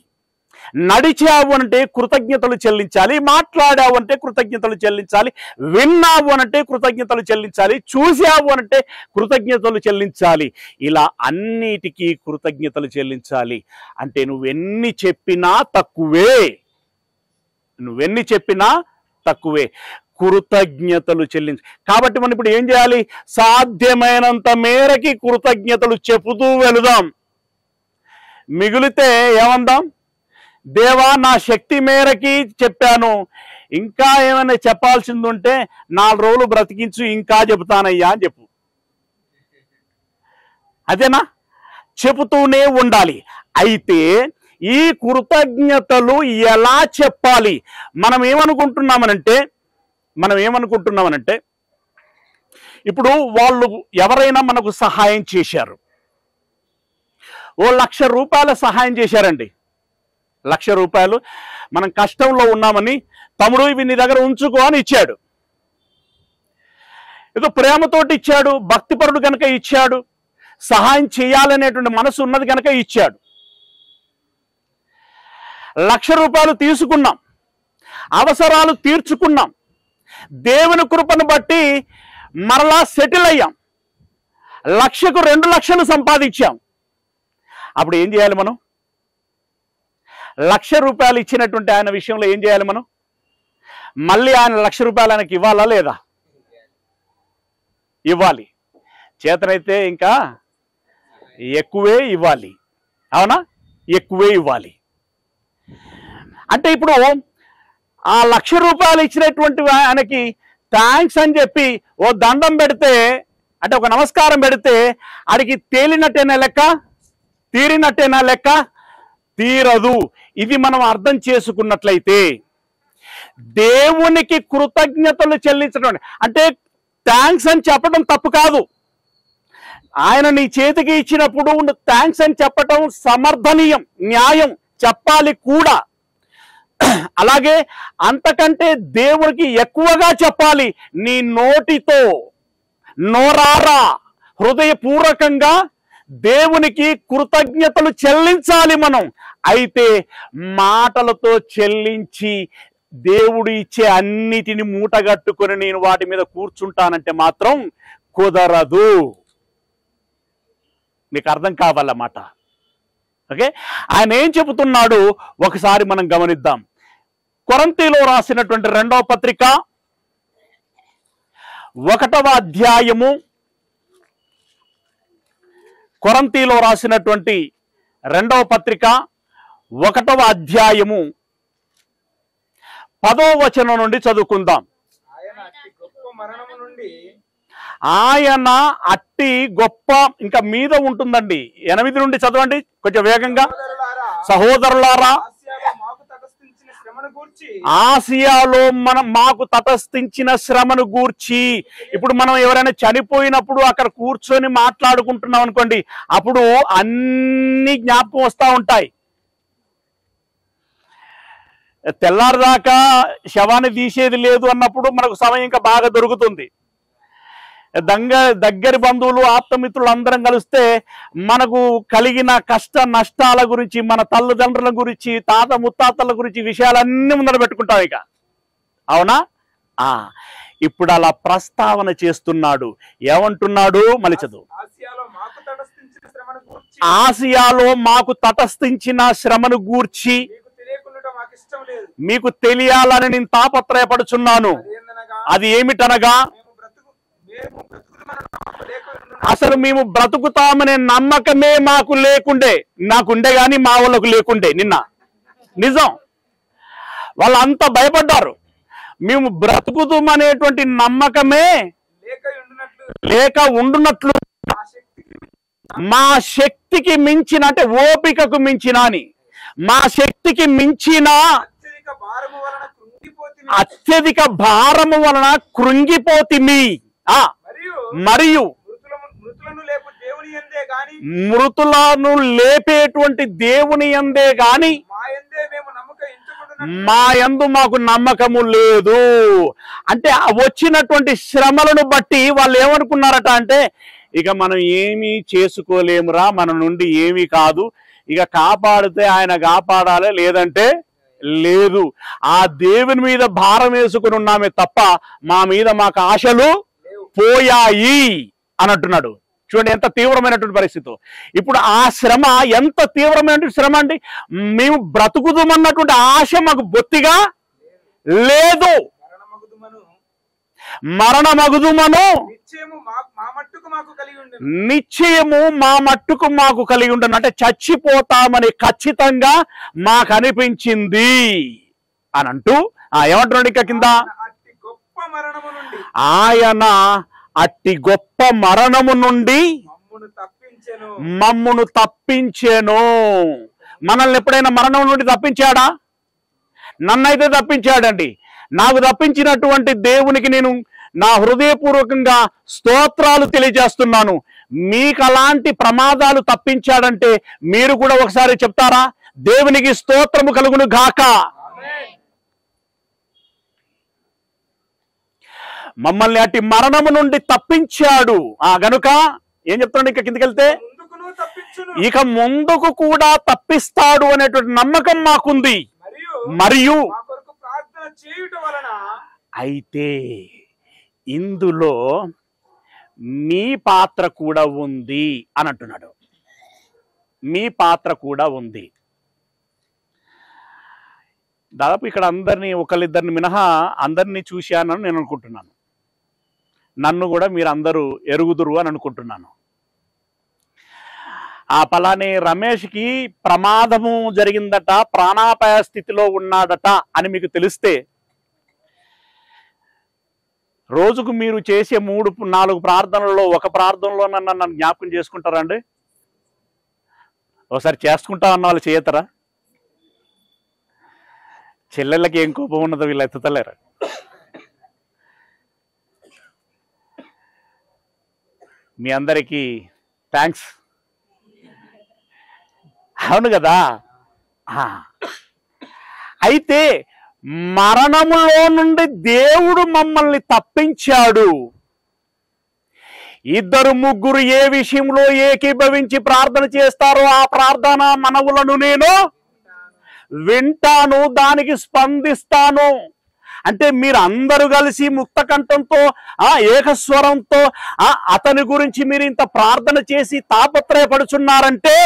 నడిచావు అంటే కృతజ్ఞతలు చెల్లించాలి. మాట్లాడావు అంటే కృతజ్ఞతలు చెల్లించాలి. విన్నావు అనంటే కృతజ్ఞతలు చెల్లించాలి. చూసావు అనంటే కృతజ్ఞతలు చెల్లించాలి. ఇలా అన్నిటికీ కృతజ్ఞతలు చెల్లించాలి. అంటే నువ్వెన్ని చెప్పినా తక్కువే. కృతజ్ఞతలు చెల్లించు. కాబట్టి మనం ఇప్పుడు ఏం చేయాలి? సాధ్యమైనంత మేరకి కృతజ్ఞతలు చెబుతూ వెళదాం. మిగిలితే ఏమందాం? దేవా నా శక్తి మేరకి చెప్పాను, ఇంకా ఏమైనా చెప్పాల్సింది ఉంటే 4 రోజులు బ్రతికించు, ఇంకా చెబుతానయ్యా అని చెప్పు. అదేనా? చెబుతూనే ఉండాలి. అయితే ఈ కృతజ్ఞతలు ఎలా చెప్పాలి? మనం ఏమనుకుంటున్నామనంటే ఇప్పుడు వాళ్ళు ఎవరైనా మనకు సహాయం చేశారు, ఓ 1,00,000 రూపాయల సహాయం చేశారండి. 1,00,000 రూపాయలు మనం కష్టంలో ఉన్నామని, తమ్ముడు ఇవి నీ దగ్గర ఉంచుకో అని ఇచ్చాడు. ఏదో ప్రేమతోటి ఇచ్చాడు, భక్తిపరుడు కనుక ఇచ్చాడు, సహాయం చేయాలనేటువంటి మనసు ఉన్నది కనుక ఇచ్చాడు. 1,00,000 రూపాయలు తీసుకున్నాం, అవసరాలు తీర్చుకున్నాం, దేవుని కృపను బట్టి మరలా సెటిల్ అయ్యాం, 1,00,000కు 2 లక్షలు సంపాదించాం. అప్పుడు ఏం చేయాలి మనం? 1,00,000 రూపాయలు ఇచ్చినటువంటి ఆయన విషయంలో ఏం చేయాలి మనం? మళ్ళీ ఆయన 1,00,000 రూపాయలు ఆయనకి ఇవ్వాలా లేదా? ఇవ్వాలి. చేతనైతే ఇంకా ఎక్కువే ఇవ్వాలి, అవునా? ఎక్కువే ఇవ్వాలి. అంటే ఇప్పుడు ఆ 1,00,000 రూపాయలు ఇచ్చినటువంటి ఆయనకి థ్యాంక్స్ అని చెప్పి ఓ దండం పెడితే, అంటే ఒక నమస్కారం పెడితే ఆడికి తేలినట్టేనా లెక్క? తీరినట్టేనా లెక్క? తీరదు. ఇది మనం అర్థం చేసుకున్నట్లయితే దేవునికి కృతజ్ఞతలు చెల్లించడం అంటే థ్యాంక్స్ అని చెప్పడం తప్పు కాదు. ఆయన నీ చేతికి ఇచ్చినప్పుడు థ్యాంక్స్ అని చెప్పటం సమర్థనీయం, న్యాయం, చెప్పాలి కూడా. అలాగే అంతకంటే దేవునికి ఎక్కువగా చెప్పాలి. నీ నోటితో నోరారా హృదయపూర్వకంగా దేవునికి కృతజ్ఞతలు చెల్లించాలి మనం. అయితే మాటలతో చెల్లించి దేవుడు ఇచ్చే అన్నిటిని మూటగట్టుకొని నేను వాటి మీద కూర్చుంటానంటే మాత్రం కుదరదు. మీకు అర్థం కావాలన్నమాట. ఓకే, ఆయన ఏం చెబుతున్నాడు ఒకసారి మనం గమనిద్దాం. కొరింథీలో రాసినటువంటి 2వ పత్రిక 1వ అధ్యాయము, కొరింథీలో రాసినటువంటి 2వ పత్రిక 1వ అధ్యాయము 10వ వచనం నుండి చదువుకుందాం. ఆయన అట్టి గొప్ప, ఇంకా మీద ఉంటుందండి. 8 నుండి చదవండి కొంచెం వేగంగా. సహోదరులారా, ఆసియాలో మాకు తటస్థించిన శ్రమను గూర్చి. ఇప్పుడు మనం ఎవరైనా చనిపోయినప్పుడు అక్కడ కూర్చొని మాట్లాడుకుంటున్నాం అనుకోండి, అప్పుడు అన్ని జ్ఞాపకం వస్తూ ఉంటాయి. తెల్లారిదాకా శవాన్ని తీసేది లేదు అన్నప్పుడు మనకు సమయం ఇంకా బాగా దొరుకుతుంది. దగ్గరి బంధువులు, ఆప్తమిత్రులు అందరం కలిస్తే మనకు కలిగిన కష్ట నష్టాల గురించి, మన తల్లిదండ్రుల గురించి, తాత ముత్తాతల గురించి విషయాలన్నీ ముందర పెట్టుకుంటాం ఇక. అవునా? ఇప్పుడు అలా ప్రస్తావన చేస్తున్నాడు. ఏమంటున్నాడు? మళ్ళీ చదువు. ఆసియాలో మాకు తటస్థించిన శ్రమను గూర్చి మీకు తెలియాలని నేను తాపత్రయపడుచున్నాను. అది ఏమిటనగా, అసలు మేము బ్రతుకుతామనే నమ్మకమే మాకు లేకుండే. నాకుండే గాని మా వాళ్ళకు లేకుండే. నిన్న నిజం, వాళ్ళంతా భయపడ్డారు. మేము బ్రతుకుతామనేటువంటి నమ్మకమే లేక ఉండునట్లు మా శక్తికి మించిన, అంటే ఓపికకు మించిన అని, మా శక్తికి మించిన అత్యధిక భారము వలన కృంగిపోతిమి. మరియు మృతులను లేపేటువంటి దేవుని యందే గాని మా యందు మాకు నమ్మకము లేదు. అంటే వచ్చినటువంటి శ్రమలను బట్టి వాళ్ళు ఏమనుకున్నారట అంటే, ఇక మనం ఏమీ చేసుకోలేమురా, మన నుండి ఏమీ కాదు, ఇక కాపాడితే ఆయన కాపాడాలి, లేదంటే లేదు. ఆ దేవుని మీద భారం వేసుకుని ఉన్నామే తప్ప మా మీద మాకు ఆశలు పోయాయి అని అంటున్నాడు. చూడండి ఎంత తీవ్రమైనటువంటి పరిస్థితి. ఇప్పుడు ఆ శ్రమ ఎంత తీవ్రమైనటువంటి శ్రమ అండి. మేము బ్రతుకుదామన్నటువంటి ఆశ మాకు బొత్తిగా లేదు. మరణమగుదుమను నిశ్చయము మా మట్టుకు మాకు కలిగి ఉండను. అంటే చచ్చిపోతామని ఖచ్చితంగా మాకు అనిపించింది అని అంటూ ఏమంటున్నాడు ఇంకా కింద, ఆయన అట్టి గొప్ప మరణము నుండి మమ్మును తప్పించెను. మనల్ని ఎప్పుడైనా మరణం నుండి తప్పించాడా? నన్నైతే తప్పించాడండి. నాకు తప్పించినటువంటి దేవునికి నేను నా హృదయపూర్వకంగా స్తోత్రాలు తెలియజేస్తున్నాను. మీకు అలాంటి ప్రమాదాలు తప్పించాడంటే మీరు కూడా ఒకసారి చెప్తారా? దేవునికి స్తోత్రము కలుగును గాక. మమ్మల్ని అట్టి మరణము నుండి తప్పించాడు. గనుక ఏం చెప్తున్నాడు ఇంకా కిందకెళ్తే, ఇక ముందుకు కూడా తప్పిస్తాడు అనేటువంటి నమ్మకం మాకుంది. మరియు అయితే ఇందులో మీ పాత్ర కూడా ఉంది అని అంటున్నాడు. మీ పాత్ర కూడా ఉంది. దాదాపు ఇక్కడ అందరినీ, ఒకళ్ళిద్దరిని మినహా అందరినీ చూశానని నేను అనుకుంటున్నాను. నన్ను కూడా మీరు అందరూ ఎరుగుదురు అని అనుకుంటున్నాను. ఆ పలానే రమేష్కి ప్రమాదము జరిగిందట, ప్రాణాపాయ స్థితిలో ఉన్నాడట అని మీకు తెలిస్తే రోజుకు మీరు చేసే 3-4 ప్రార్థనలలో ఒక ప్రార్థనలో నన్ను జ్ఞాపకం చేసుకుంటారండి? ఒకసారి చేసుకుంటా అన్న వాళ్ళు చేయతారా? చెల్లెళ్ళకి ఏం కోపం ఉన్నదో వీళ్ళు ఎత్తుతలేరు. మీ అందరికీ థ్యాంక్స్. అవును కదా. అయితే మరణములో నుండి దేవుడు మమ్మల్ని తప్పించాడు. 2-3 ఏ విషయంలో ఏకీభవించి ప్రార్థన చేస్తారో ఆ ప్రార్థన మనవులను నేను వింటాను, దానికి స్పందిస్తాను. అంటే మీరు అందరూ కలిసి ముక్తకంఠంతో ఏకస్వరంతో అతని గురించి మీరు ఇంత ప్రార్థన చేసి తాపత్రయపడుచున్నారంటే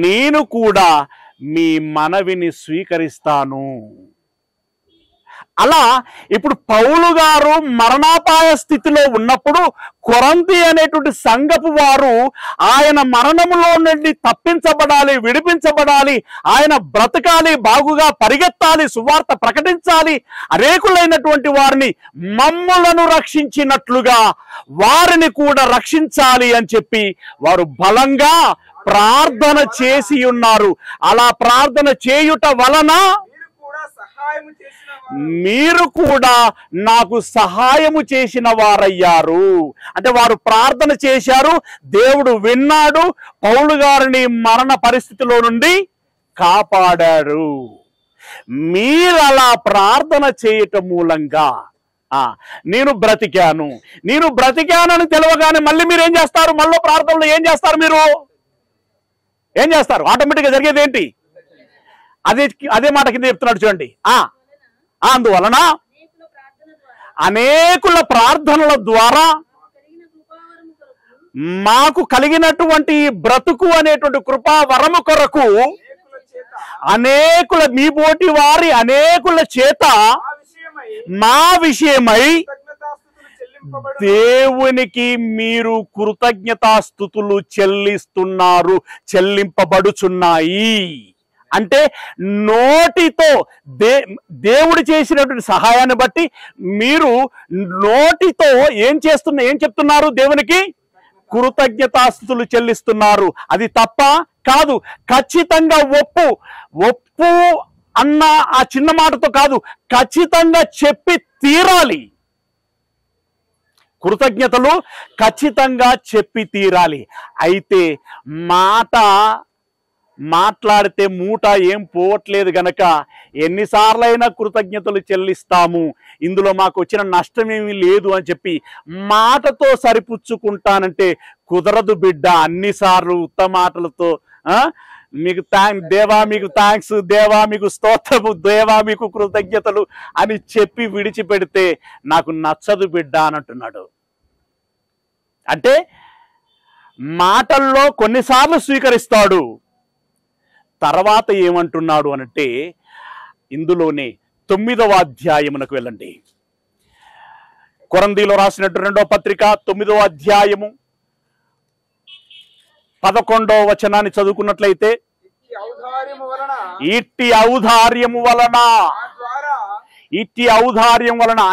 నేను కూడా మీ మనవిని స్వీకరిస్తాను. అలా ఇప్పుడు పౌలు గారు మరణాపాయ స్థితిలో ఉన్నప్పుడు కొరంథీ అనేటువంటి సంఘపు వారు ఆయన మరణములో నుండి తప్పించబడాలి, విడిపించబడాలి, ఆయన బ్రతకాలి, బాగుగా పరిగెత్తాలి, సువార్త ప్రకటించాలి, అనేకులైనటువంటి వారిని మమ్ములను రక్షించినట్లుగా వారిని కూడా రక్షించాలి అని చెప్పి వారు బలంగా ప్రార్థన చేసి ఉన్నారు. అలా ప్రార్థన చేయుట వలన మీరు కూడా నాకు సహాయము చేసిన వారయ్యారు. అంటే వారు ప్రార్థన చేశారు, దేవుడు విన్నాడు, పౌలు గారిని మరణ పరిస్థితిలో నుండి కాపాడారు. మీరు అలా ప్రార్థన చేయటం మూలంగా నేను బ్రతికానని తెలవగానే మళ్ళీ మీరు ఏం చేస్తారు? మళ్ళీ ప్రార్థనలో ఏం చేస్తారు? మీరు ఏం చేస్తారు? ఆటోమేటిక్గా జరిగేది ఏంటి? అదే మాట కింద చెప్తున్నాడు చూడండి. అందువలన అనేకుల ప్రార్థనల ద్వారా మాకు కలిగినటువంటి బ్రతుకు అనేటువంటి కృపా వరము కొరకు అనేకుల మీ పోటీ వారి అనేకుల చేత మా విషయమై దేవునికి మీరు కృతజ్ఞతాస్తుతులు చెల్లింపబడుచున్నాయి. అంటే నోటితో దేవుడు చేసినటువంటి సహాయాన్ని బట్టి మీరు నోటితో ఏం చెప్తున్నారు? దేవునికి కృతజ్ఞతాస్తుతులు చెల్లిస్తున్నారు. అది తప్ప కాదు. ఖచ్చితంగా ఒప్పు అన్న ఆ చిన్న మాటతో కాదు, ఖచ్చితంగా చెప్పి తీరాలి. కృతజ్ఞతలు ఖచ్చితంగా చెప్పి తీరాలి. అయితే మాట్లాడితే మూట ఏం పోవట్లేదు గనక ఎన్నిసార్లైనా కృతజ్ఞతలు చెల్లిస్తాము, ఇందులో మాకు వచ్చిన నష్టమేమీ లేదు అని చెప్పి మాటతో సరిపుచ్చుకుంటానంటే కుదరదు బిడ్డ. అన్నిసార్లు ఉత్తమ మాటలతో మీకు దేవా మీకు థ్యాంక్స్, దేవా మీకు స్తోత్రము, దేవా మీకు కృతజ్ఞతలు అని చెప్పి విడిచిపెడితే నాకు నచ్చదు బిడ్డ అని అంటున్నాడు. అంటే మాటల్లో కొన్నిసార్లు స్వీకరిస్తాడు, తర్వాత ఏమంటున్నాడు అనంటే ఇందులోనే 9వ అధ్యాయమునకు వెళ్ళండి. కొరంథీలో రాసినట్టు 2వ పత్రిక 9వ అధ్యాయము 11వ వచనాన్ని చదువుకున్నట్లయితే, ఇట్టి ఔదార్యము వలన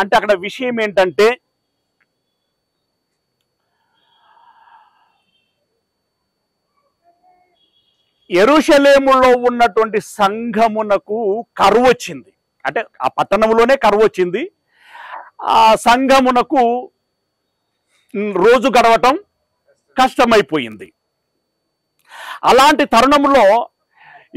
అంటే అక్కడ విషయం ఏంటంటే యెరూషలేములో ఉన్నటువంటి సంఘమునకు కరువు వచ్చింది. అంటే ఆ పట్టణంలోనే కరువు వచ్చింది. ఆ సంఘమునకు రోజు గడవటం కష్టమైపోయింది. అలాంటి తరుణంలో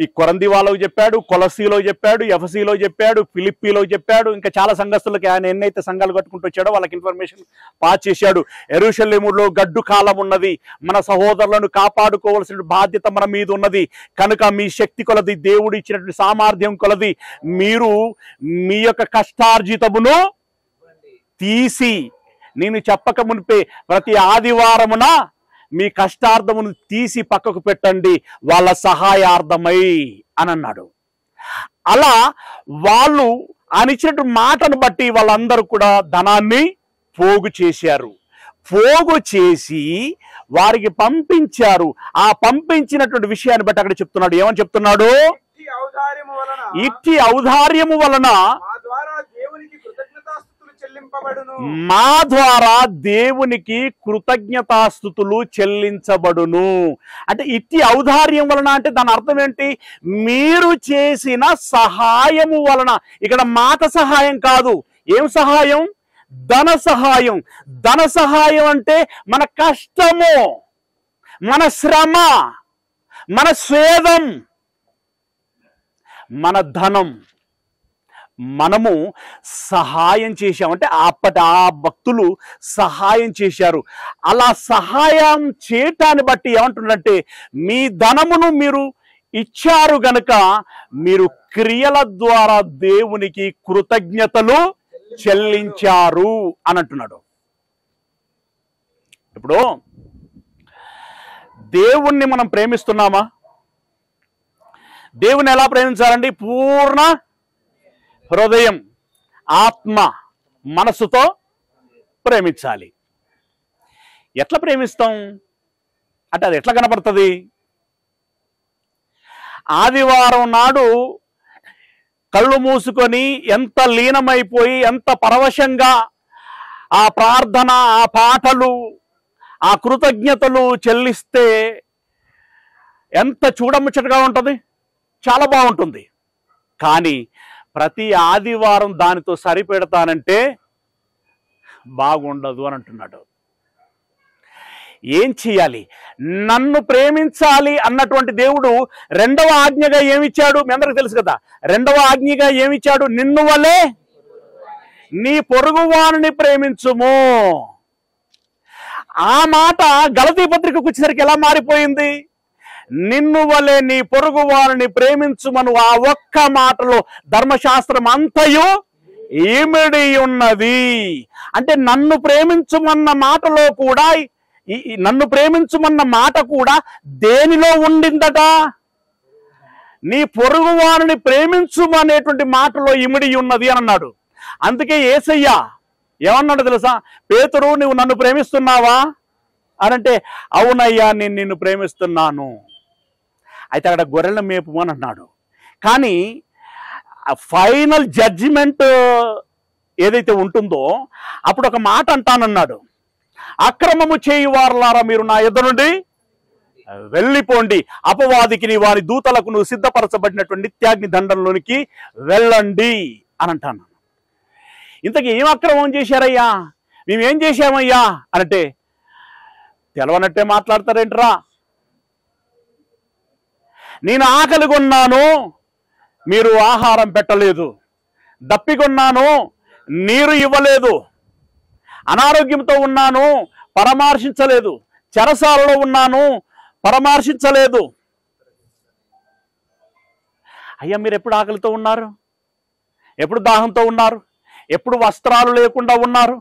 ఈ కొరంథీ వాళ్ళకు చెప్పాడు, కొలసీలో చెప్పాడు, ఎఫెసీలో చెప్పాడు, ఫిలిప్పీలో చెప్పాడు, ఇంకా చాలా సంఘస్థులకి ఆయన ఎన్నైతే సంఘాలు కట్టుకుంటూ వచ్చాడో వాళ్ళకి ఇన్ఫర్మేషన్ పాస్ చేశాడు. యెరూషలేములో గడ్డు కాలం ఉన్నది, మన సహోదరులను కాపాడుకోవాల్సిన బాధ్యత మన మీద ఉన్నది కనుక మీ శక్తి కొలది, దేవుడు ఇచ్చినటువంటి సామర్థ్యం కొలది మీరు మీ యొక్క కష్టార్జితమును తీసి, నేను చెప్పక మునిపే ప్రతి ఆదివారమున మీ కష్టార్థమును తీసి పక్కకు పెట్టండి వాళ్ళ సహాయార్థమై అని అన్నాడు. అలా వాళ్ళు అనిచ్చినట్టు మాటను బట్టి వాళ్ళందరూ కూడా ధనాన్ని పోగు చేశారు. పోగు చేసి వారికి పంపించారు. ఆ పంపించినటువంటి విషయాన్ని బట్టి అక్కడ చెప్తున్నాడు. ఏమని చెప్తున్నాడు? ఇట్టి ఔదార్యము వలన మా ద్వారా దేవునికి కృతజ్ఞతాస్తుతులు చెల్లించబడును. అంటే ఇట్టి ఔదార్యం వలన అంటే దాని అర్థం ఏంటి? మీరు చేసిన సహాయము వలన. ఇక్కడ మాట సహాయం కాదు. ఏం సహాయం? ధన సహాయం. ధన సహాయం అంటే మన కష్టము, మన శ్రమ, మన స్వేదం, మన ధనం మనము సహాయం చేశామంటే అప్పటి ఆ భక్తులు సహాయం చేశారు. అలా సహాయం చేయటాన్ని బట్టి ఏమంటుందంటే మీ ధనమును మీరు ఇచ్చారు గనుక మీరు క్రియల ద్వారా దేవునికి కృతజ్ఞతలు చెల్లించారు అని అంటున్నాడు. ఇప్పుడు దేవుణ్ణి మనం ప్రేమిస్తున్నామా? దేవుని ఎలా ప్రేమించాలండి? పూర్ణ హృదయం, ఆత్మ మనసుతో ప్రేమించాలి. ఎట్లా ప్రేమిస్తాం అంటే అది ఎట్లా కనపడుతుంది? ఆదివారం నాడు కళ్ళు మూసుకొని ఎంత లీనమైపోయి ఎంత పరవశంగా ఆ ప్రార్థన, ఆ పాటలు, ఆ కృతజ్ఞతలు చెల్లిస్తే ఎంత చూడముచ్చటగా ఉంటుంది, చాలా బాగుంటుంది. కానీ ప్రతి ఆదివారం దానితో సరిపెడతానంటే బాగుండదు అని అంటున్నాడు. ఏం చేయాలి? నన్ను ప్రేమించాలి అన్నటువంటి దేవుడు రెండవ ఆజ్ఞగా ఏమిచ్చాడు? మీ అందరికి తెలుసు కదా. రెండవ ఆజ్ఞగా ఏమిచ్చాడు? నిన్ను వలే నీ పొరుగువానిని ప్రేమించుము. ఆ మాట గలతీ పత్రికకు వచ్చేసరికి ఎలా మారిపోయింది? నిన్ను వలే నీ పొరుగువానిని ప్రేమించుమను ఆ ఒక్క మాటలో ధర్మశాస్త్రం అంతయు ఇమిడి ఉన్నది. అంటే నన్ను ప్రేమించుమన్న మాటలో కూడా, నన్ను ప్రేమించుమన్న మాట కూడా దేనిలో ఉండిందట? నీ పొరుగువానిని ప్రేమించుమనేటువంటి మాటలో ఇమిడి ఉన్నది అని అన్నాడు. అందుకే యేసయ్య ఏమన్నాడు తెలుసా? పేతురు, నువ్వు నన్ను ప్రేమిస్తున్నావా అనంటే, అవునయ్యా నేను నిన్ను ప్రేమిస్తున్నాను. అయితే అక్కడ గొర్రెల మేపు అని అన్నాడు. కానీ ఫైనల్ జడ్జిమెంట్ ఏదైతే ఉంటుందో అప్పుడు ఒక మాట అంటానన్నాడు. అక్రమము చేయువారులారా మీరు నా యొద్ద నుండి వెళ్ళిపోండి, అపవాదికి వారి దూతలకు నువ్వు సిద్ధపరచబడినటువంటి నిత్యాగ్ని దండంలోనికి వెళ్ళండి అని అంటాను. ఇంతకీ ఏం అక్రమం చేశారయ్యా, మేమేం చేశామయ్యా అనంటే తెలవనట్టే మాట్లాడతారేంట్రా? నేను ఆకలిగొన్నాను, మీరు ఆహారం పెట్టలేదు. దప్పిగొన్నాను, నీరు ఇవ్వలేదు. అనారోగ్యంతో ఉన్నాను, పరామర్శించలేదు. చెరసాలలో ఉన్నాను, పరామర్శించలేదు. అయ్యా మీరు ఎప్పుడు ఆకలితో ఉన్నారు? ఎప్పుడు దాహంతో ఉన్నారు? ఎప్పుడు వస్త్రాలు లేకుండా ఉన్నారు?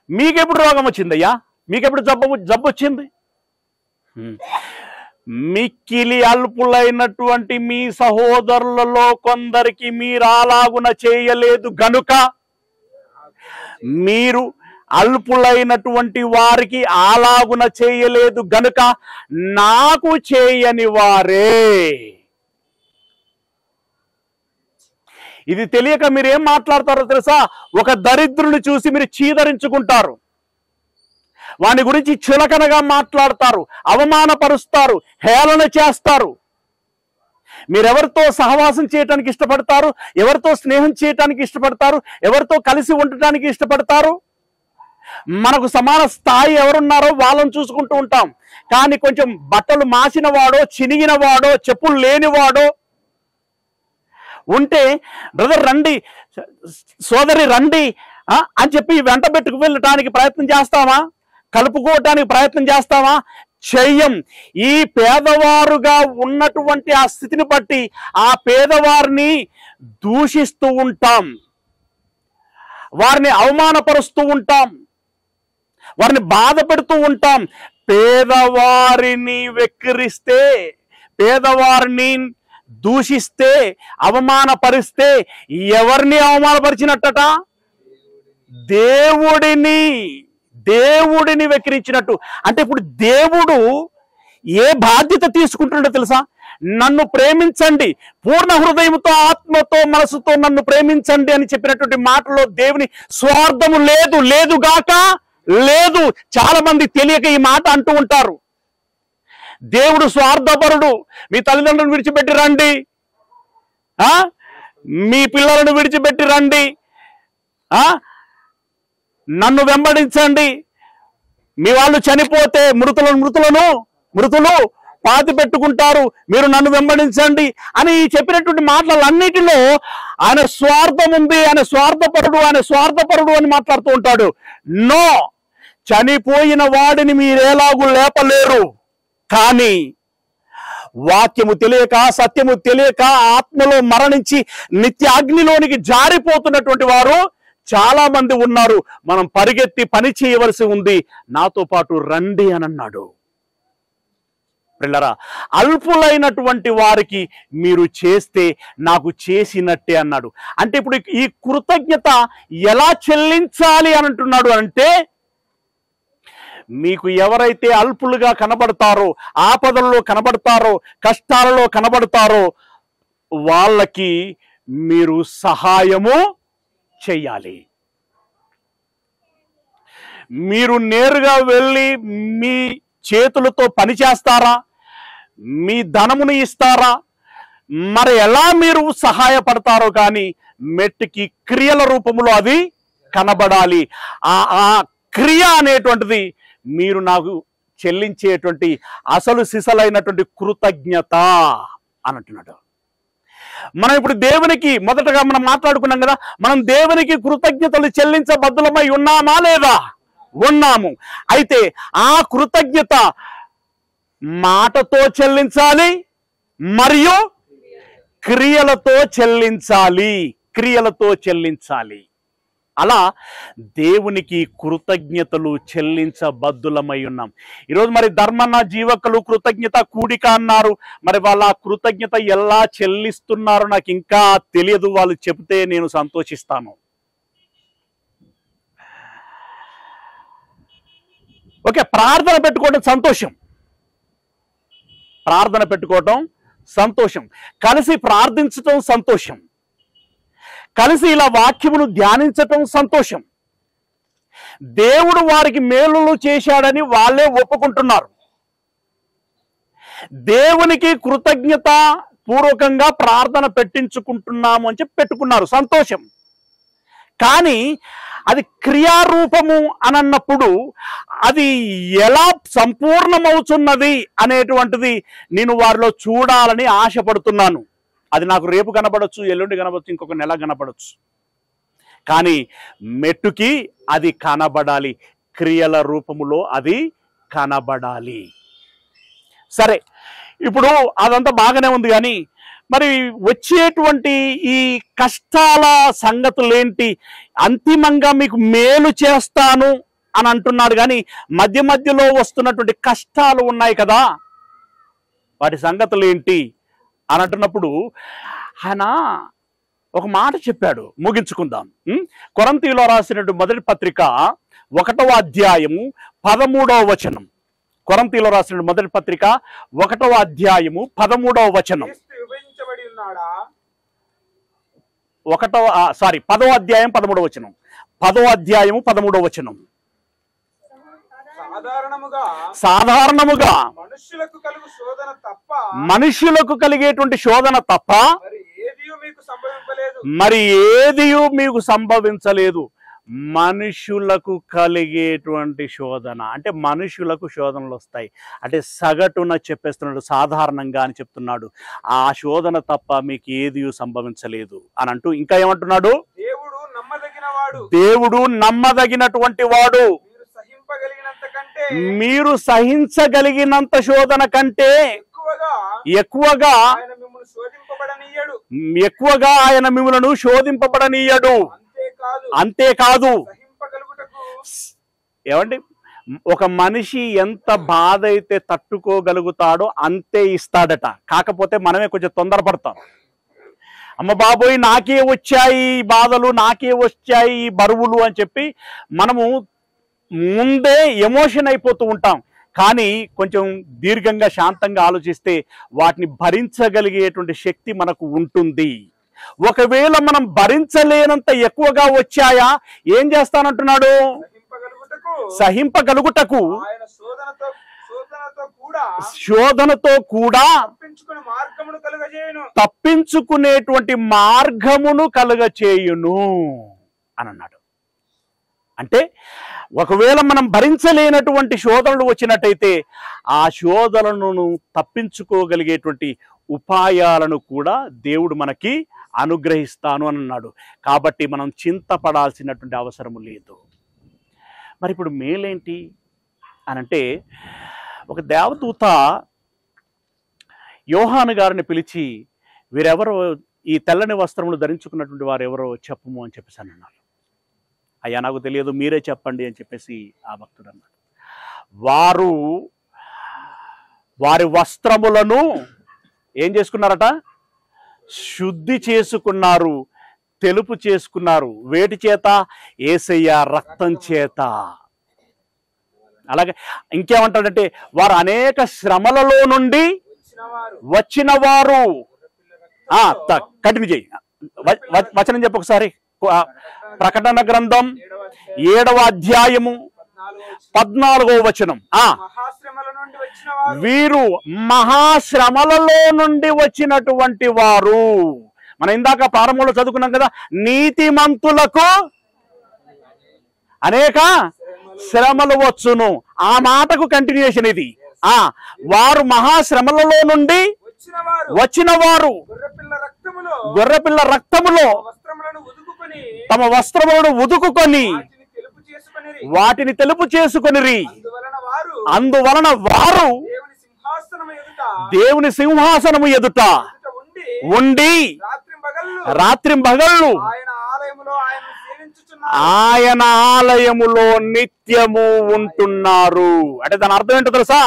మీకెప్పుడు రోగం వచ్చిందయ్యా? మీకెప్పుడు జబ్బు వచ్చింది? మిక్కిలి అల్పులైనటువంటి మీ సహోదరులలో కొందరికి మీరు అలాగున చేయలేదు గనుక, మీరు అల్పులైనటువంటి వారికి అలాగున చేయలేదు గనుక నాకు చేయని వారే. ఇది తెలియక మీరు ఏం మాట్లాడతారో తెలుసా? ఒక దరిద్రుని చూసి మీరు చీదరించుకుంటారు, వాని గురించి చులకనగా మాట్లాడతారు, అవమానపరుస్తారు, హేళన చేస్తారు. మీరెవరితో సహవాసం చేయటానికి ఇష్టపడతారు? ఎవరితో స్నేహం చేయటానికి ఇష్టపడతారు? ఎవరితో కలిసి ఉండటానికి ఇష్టపడతారు? మనకు సమాన స్థాయి ఎవరున్నారో వాళ్ళని చూసుకుంటూ ఉంటాం. కానీ కొంచెం బట్టలు మాసిన వాడో, చినిగిన వాడో, చెప్పులు లేనివాడో ఉంటే, బ్రదర్ రండి, సోదరి రండి అని చెప్పి వెంట పెట్టుకు వెళ్ళటానికి ప్రయత్నం చేస్తామా? కలుపుకోవటానికి ప్రయత్నం చేస్తామా? చెయ్యం. ఈ పేదవారుగా ఉన్నటువంటి ఆ స్థితిని బట్టి ఆ పేదవారిని దూషిస్తూ ఉంటాం, వారిని అవమానపరుస్తూ ఉంటాం, వారిని బాధ పెడుతూ ఉంటాం. పేదవారిని వెక్కిరిస్తే, పేదవారిని దూషిస్తే, అవమానపరిస్తే ఎవరిని అవమానపరిచినట్టట? దేవుడిని వెక్కిరించినట్టు. అంటే ఇప్పుడు దేవుడు ఏ బాధ్యత తీసుకుంటున్నాడో తెలుసా? నన్ను ప్రేమించండి, పూర్ణ హృదయంతో, ఆత్మతో, మనసుతో నన్ను ప్రేమించండి అని చెప్పినటువంటి మాటలో దేవుని స్వార్థము లేదుగాక లేదు. చాలా మంది తెలియక ఈ మాట అంటూ ఉంటారు. దేవుడు స్వార్థపరుడు. మీ తల్లిదండ్రులను విడిచిపెట్టి రండి, మీ పిల్లలను విడిచిపెట్టి రండి, నన్ను వెంబడించండి. మీ వాళ్ళు చనిపోతే మృతులు పాతి పెట్టుకుంటారు, మీరు నన్ను వెంబడించండి అని చెప్పినటువంటి మాటలన్నిటిలో ఆయన స్వార్థం ఉంది, ఆయన స్వార్థపరుడు అని మాట్లాడుతూ ఉంటాడు. నో, చనిపోయిన వాడిని మీరేలాగూ లేపలేరు. కానీ వాక్యము తెలియక, సత్యము తెలియక ఆత్మలో మరణించి నిత్య అగ్నిలోనికి జారిపోతున్నటువంటి వారు చాలా మంది ఉన్నారు. మనం పరిగెత్తి పని చేయవలసి ఉంది. నాతో పాటు రండి అని అన్నాడు. పిల్లరా, అల్పులైనటువంటి వారికి మీరు చేస్తే నాకు చేసినట్టే అన్నాడు. అంటే ఇప్పుడు ఈ కృతజ్ఞత ఎలా చెల్లించాలి అని అంటున్నాడు అంటే, మీకు ఎవరైతే అల్పులుగా కనబడతారో, ఆపదల్లో కనబడతారో, కష్టాలలో కనబడతారో వాళ్ళకి మీరు సహాయము చెయ్యాలి. మీరు నేరుగా వెళ్ళి మీ చేతులతో పని చేస్తారా? మీ ధనమును ఇస్తారా? మరి ఎలా మీరు సహాయపడతారో కానీ మెట్టుకి క్రియల రూపంలో అది కనబడాలి. ఆ క్రియ అనేటువంటిది మీరు నాకు చెల్లించేటువంటి అసలు సిసలైనటువంటి కృతజ్ఞత అని అంటున్నాడు. మనం ఇప్పుడు దేవునికి మొదటగా మనం మాట్లాడుకున్నాం కదా, మనం దేవునికి కృతజ్ఞతలు చెల్లించబద్దులమై ఉన్నామా లేదా? ఉన్నాము. అయితే ఆ కృతజ్ఞత మాటతో చెల్లించాలి మరియు క్రియలతో చెల్లించాలి. అలా దేవునికి కృతజ్ఞతలు చెల్లించబద్దులమై ఉన్నాం. ఈరోజు మరి ధర్మన్న జీవకులు కృతజ్ఞత కూడిక అన్నారు. మరి వాళ్ళ కృతజ్ఞత ఎలా చెల్లిస్తున్నారో నాకు ఇంకా తెలియదు. వాళ్ళు చెబితే నేను సంతోషిస్తాను. ఓకే, ప్రార్థన పెట్టుకోవడం సంతోషం, కలిసి ప్రార్థించటం సంతోషం, కలిసి ఇలా వాక్యమును ధ్యానించటం సంతోషం. దేవుడు వారికి మేలులు చేశాడని వాళ్ళే ఒప్పుకుంటున్నారు. దేవునికి కృతజ్ఞత పూర్వకంగా ప్రార్థన పెట్టించుకుంటున్నాము అని చెప్పి పెట్టుకున్నారు, సంతోషం. కానీ అది క్రియారూపము అని అన్నప్పుడు అది ఎలా సంపూర్ణమవుతున్నది అనేటువంటిది నేను వారిలో చూడాలని ఆశపడుతున్నాను. అది నాకు రేపు కనబడవచ్చు, ఎల్లుండి కనబడచ్చు, ఇంకొక నెల కనబడచ్చు. కానీ మెట్టుకి అది కనబడాలి, క్రియల రూపములో అది కనబడాలి. సరే, ఇప్పుడు అదంతా బాగానే ఉంది. కానీ మరి వచ్చేటువంటి ఈ కష్టాల సంగతులేంటి? అంతిమంగా మీకు మేలు చేస్తాను అని అంటున్నాడు, కానీ మధ్య మధ్యలో వస్తున్నటువంటి కష్టాలు ఉన్నాయి కదా, వాటి సంగతులు ఏంటి అని అంటున్నప్పుడు ఆయన ఒక మాట చెప్పాడు. ముగించుకుందాం. కొరింథీయులో రాసినటువంటి మొదటి పత్రిక 1వ అధ్యాయము 13వ వచనం. కొరింథీయులో రాసిన మొదటి పత్రిక 1వ అధ్యాయము 13వ వచనం. 10వ అధ్యాయం 13వ వచనం. 10వ అధ్యాయము 13వ వచనం. సాధారణముగా మనుష్యులకు కలిగేటువంటి శోధన తప్ప మరి ఏదియు మీకు సంభవించలేదు. మనుషులకు కలిగేటువంటి శోధన అంటే మనుషులకు శోధనలు వస్తాయి అంటే సగటున చెప్పేస్తున్నాడు, సాధారణంగా అని చెప్తున్నాడు. ఆ శోధన తప్ప మీకు ఏది సంభవించలేదు అని అంటూ ఇంకా ఏమంటున్నాడు? దేవుడు నమ్మదగినటువంటి వాడు, మీరు సహించగలిగినంత శోధన కంటే ఎక్కువగా ఆయన మిమ్మల్ని శోధింపబడనీయడు. అంతేకాదు, ఏమండి, ఒక మనిషి ఎంత బాధ అయితే తట్టుకోగలుగుతాడో అంతే ఇస్తాడట. కాకపోతే మనమే కొంచెం తొందరపడతాం. అమ్మ బాబోయ్ నాకే వచ్చాయి బాధలు, నాకే వచ్చాయి బరువులు అని చెప్పి మనము ముందే ఎమోషన్ అయిపోతూ ఉంటాం. కానీ కొంచెం దీర్ఘంగా శాంతంగా ఆలోచిస్తే వాటిని భరించగలిగేటువంటి శక్తి మనకు ఉంటుంది. ఒకవేళ మనం భరించలేనంత ఎక్కువగా వచ్చాయా ఏం చేస్తానంటున్నాడు? సహింపగలుగుటకు శోధనతో కూడా తప్పించుకునేటువంటి మార్గమును కలుగచేయును అని అన్నాడు. అంటే ఒకవేళ మనం భరించలేనటువంటి శోధనలు వచ్చినట్టయితే ఆ శోధనలను తప్పించుకోగలిగేటువంటి ఉపాయాలను కూడా దేవుడు మనకి అనుగ్రహిస్తాను అని అన్నాడు. కాబట్టి మనం చింతపడాల్సినటువంటి అవసరం లేదు. మరి ఇప్పుడు మేలేంటి అనంటే, ఒక దేవదూత యోహాను గారిని పిలిచి, వీరెవరో ఈ తెల్లని వస్త్రములు ధరించుకున్నటువంటి వారు ఎవరో చెప్పము అని చెప్పేసి అన్నారు. అయ్యా నాకు తెలియదు, మీరే చెప్పండి అని చెప్పేసి ఆ భక్తుడు అన్నాడు. వారు వారి వస్త్రములను ఏం చేసుకున్నారట? శుద్ధి చేసుకున్నారు, తెలుపు చేసుకున్నారు. వేటి చేత? యేసయ్య రక్తం చేత. అలాగే ఇంకేమంటాడంటే, వారు అనేక శ్రమలలో నుండి వచ్చిన వారు. కంటిన్యూ చేయి, వచనం చెప్పు ఒకసారి. ప్రకటన గ్రంథం 7వ అధ్యాయము 14వ వచనం. వీరు మహాశ్రమలలో నుండి వచ్చినటువంటి వారు. మనం ఇందాక ప్రారంభంలో చదువుకున్నాం కదా, నీతిమంతులకు అనేక శ్రమలు వచ్చును. ఆ మాటకు కంటిన్యూషన్ ఇది. వారు మహాశ్రమలలో నుండి వచ్చిన వారు గొర్రెపిల్ల రక్తములో తమ వస్త్రములను ఉదుకుకొని వాటిని తెలుపు చేసుకొనిరి. అందువలన వారు దేవుని సింహాసనము ఎదుట ఉండి రాత్రింబగళ్ళు ఆయన ఆలయములో నిత్యము ఉంటున్నారు. అంటే దాని అర్థం ఏంటో తెలుసా?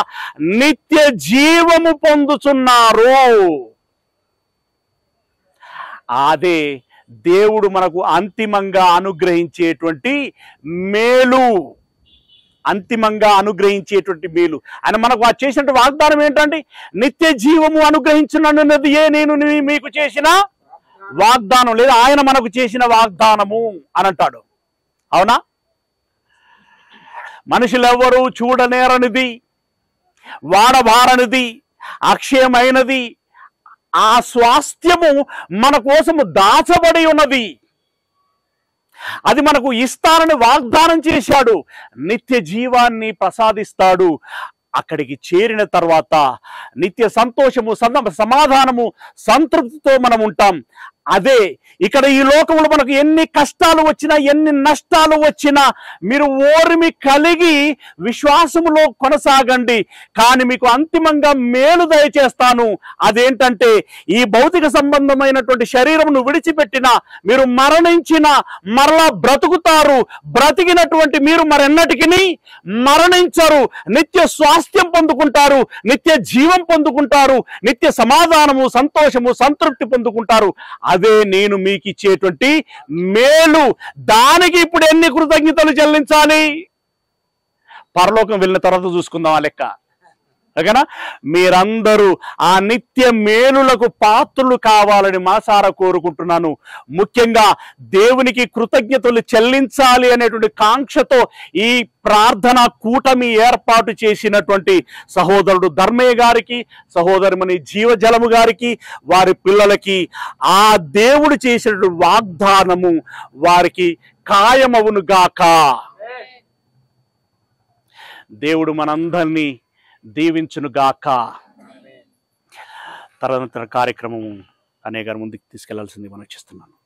నిత్య జీవము పొందుతున్నారు. అదే దేవుడు మనకు అంతిమంగా అనుగ్రహించేటువంటి మేలు. అంతిమంగా అనుగ్రహించేటువంటి మేలు. ఆయన మనకు చేసినటువంటి వాగ్దానం ఏంటంటే, నిత్య జీవము అనుగ్రహించున్నది నేను మీకు చేసిన వాగ్దానం, లేదా ఆయన మనకు చేసిన వాగ్దానము అని అంటాడు. అవునా? మనుషులెవ్వరూ చూడనేరనిది, వాడబారనిది, అక్షయమైనది ఆ స్వాస్థ్యము మన కోసము దాచబడి ఉన్నది. అది మనకు ఇస్తానని వాగ్దానం చేశాడు. నిత్య జీవాన్ని ప్రసాదిస్తాడు. అక్కడికి చేరిన తర్వాత నిత్య సంతోషము, సమాధానము, సంతృప్తితో మనం ఉంటాం. అదే ఇక్కడ ఈ లోకంలో మనకు ఎన్ని కష్టాలు వచ్చినా, ఎన్ని నష్టాలు వచ్చినా మీరు ఓర్మి కలిగి విశ్వాసములో కొనసాగండి. కానీ మీకు అంతిమంగా మేలు దయచేస్తాను. అదేంటంటే, ఈ భౌతిక సంబంధమైనటువంటి శరీరమును విడిచిపెట్టిన మీరు మరణించిన మరలా బ్రతుకుతారు. బ్రతికినటువంటి మీరు మరెన్నటికి మరణించరు. నిత్య స్వాస్థ్యం పొందుకుంటారు, నిత్య జీవం పొందుకుంటారు, నిత్య సమాధానము, సంతోషము, సంతృప్తి పొందుకుంటారు. అదే నేను మీకు ఇచ్చేటువంటి మేలు. దానికి ఇప్పుడు ఎన్ని కృతజ్ఞతలు చెల్లించాలి? పరలోకం వెళ్ళిన తర్వాత చూసుకుందాం ఆ లెక్క. ఓకేనా? మీరందరూ ఆ నిత్య మేలులకు పాత్రులు కావాలని మనసారా కోరుకుంటున్నాను. ముఖ్యంగా దేవునికి కృతజ్ఞతలు చెల్లించాలి అనేటువంటి కాంక్షతో ఈ ప్రార్థన కూటమి ఏర్పాటు చేసినటువంటి సహోదరుడు ధర్మయ్య గారికి, సహోదరిమణి జీవజలము గారికి, వారి పిల్లలకి ఆ దేవుడు చేసినటువంటి వాగ్దానము వారికి ఖాయమవును గాక. దేవుడు మనందరినీ దీవించును గాక. తదనంతర కార్యక్రమం అనే గారి ముందుకు తీసుకెళ్లాల్సింది మనం చేస్తున్నాను.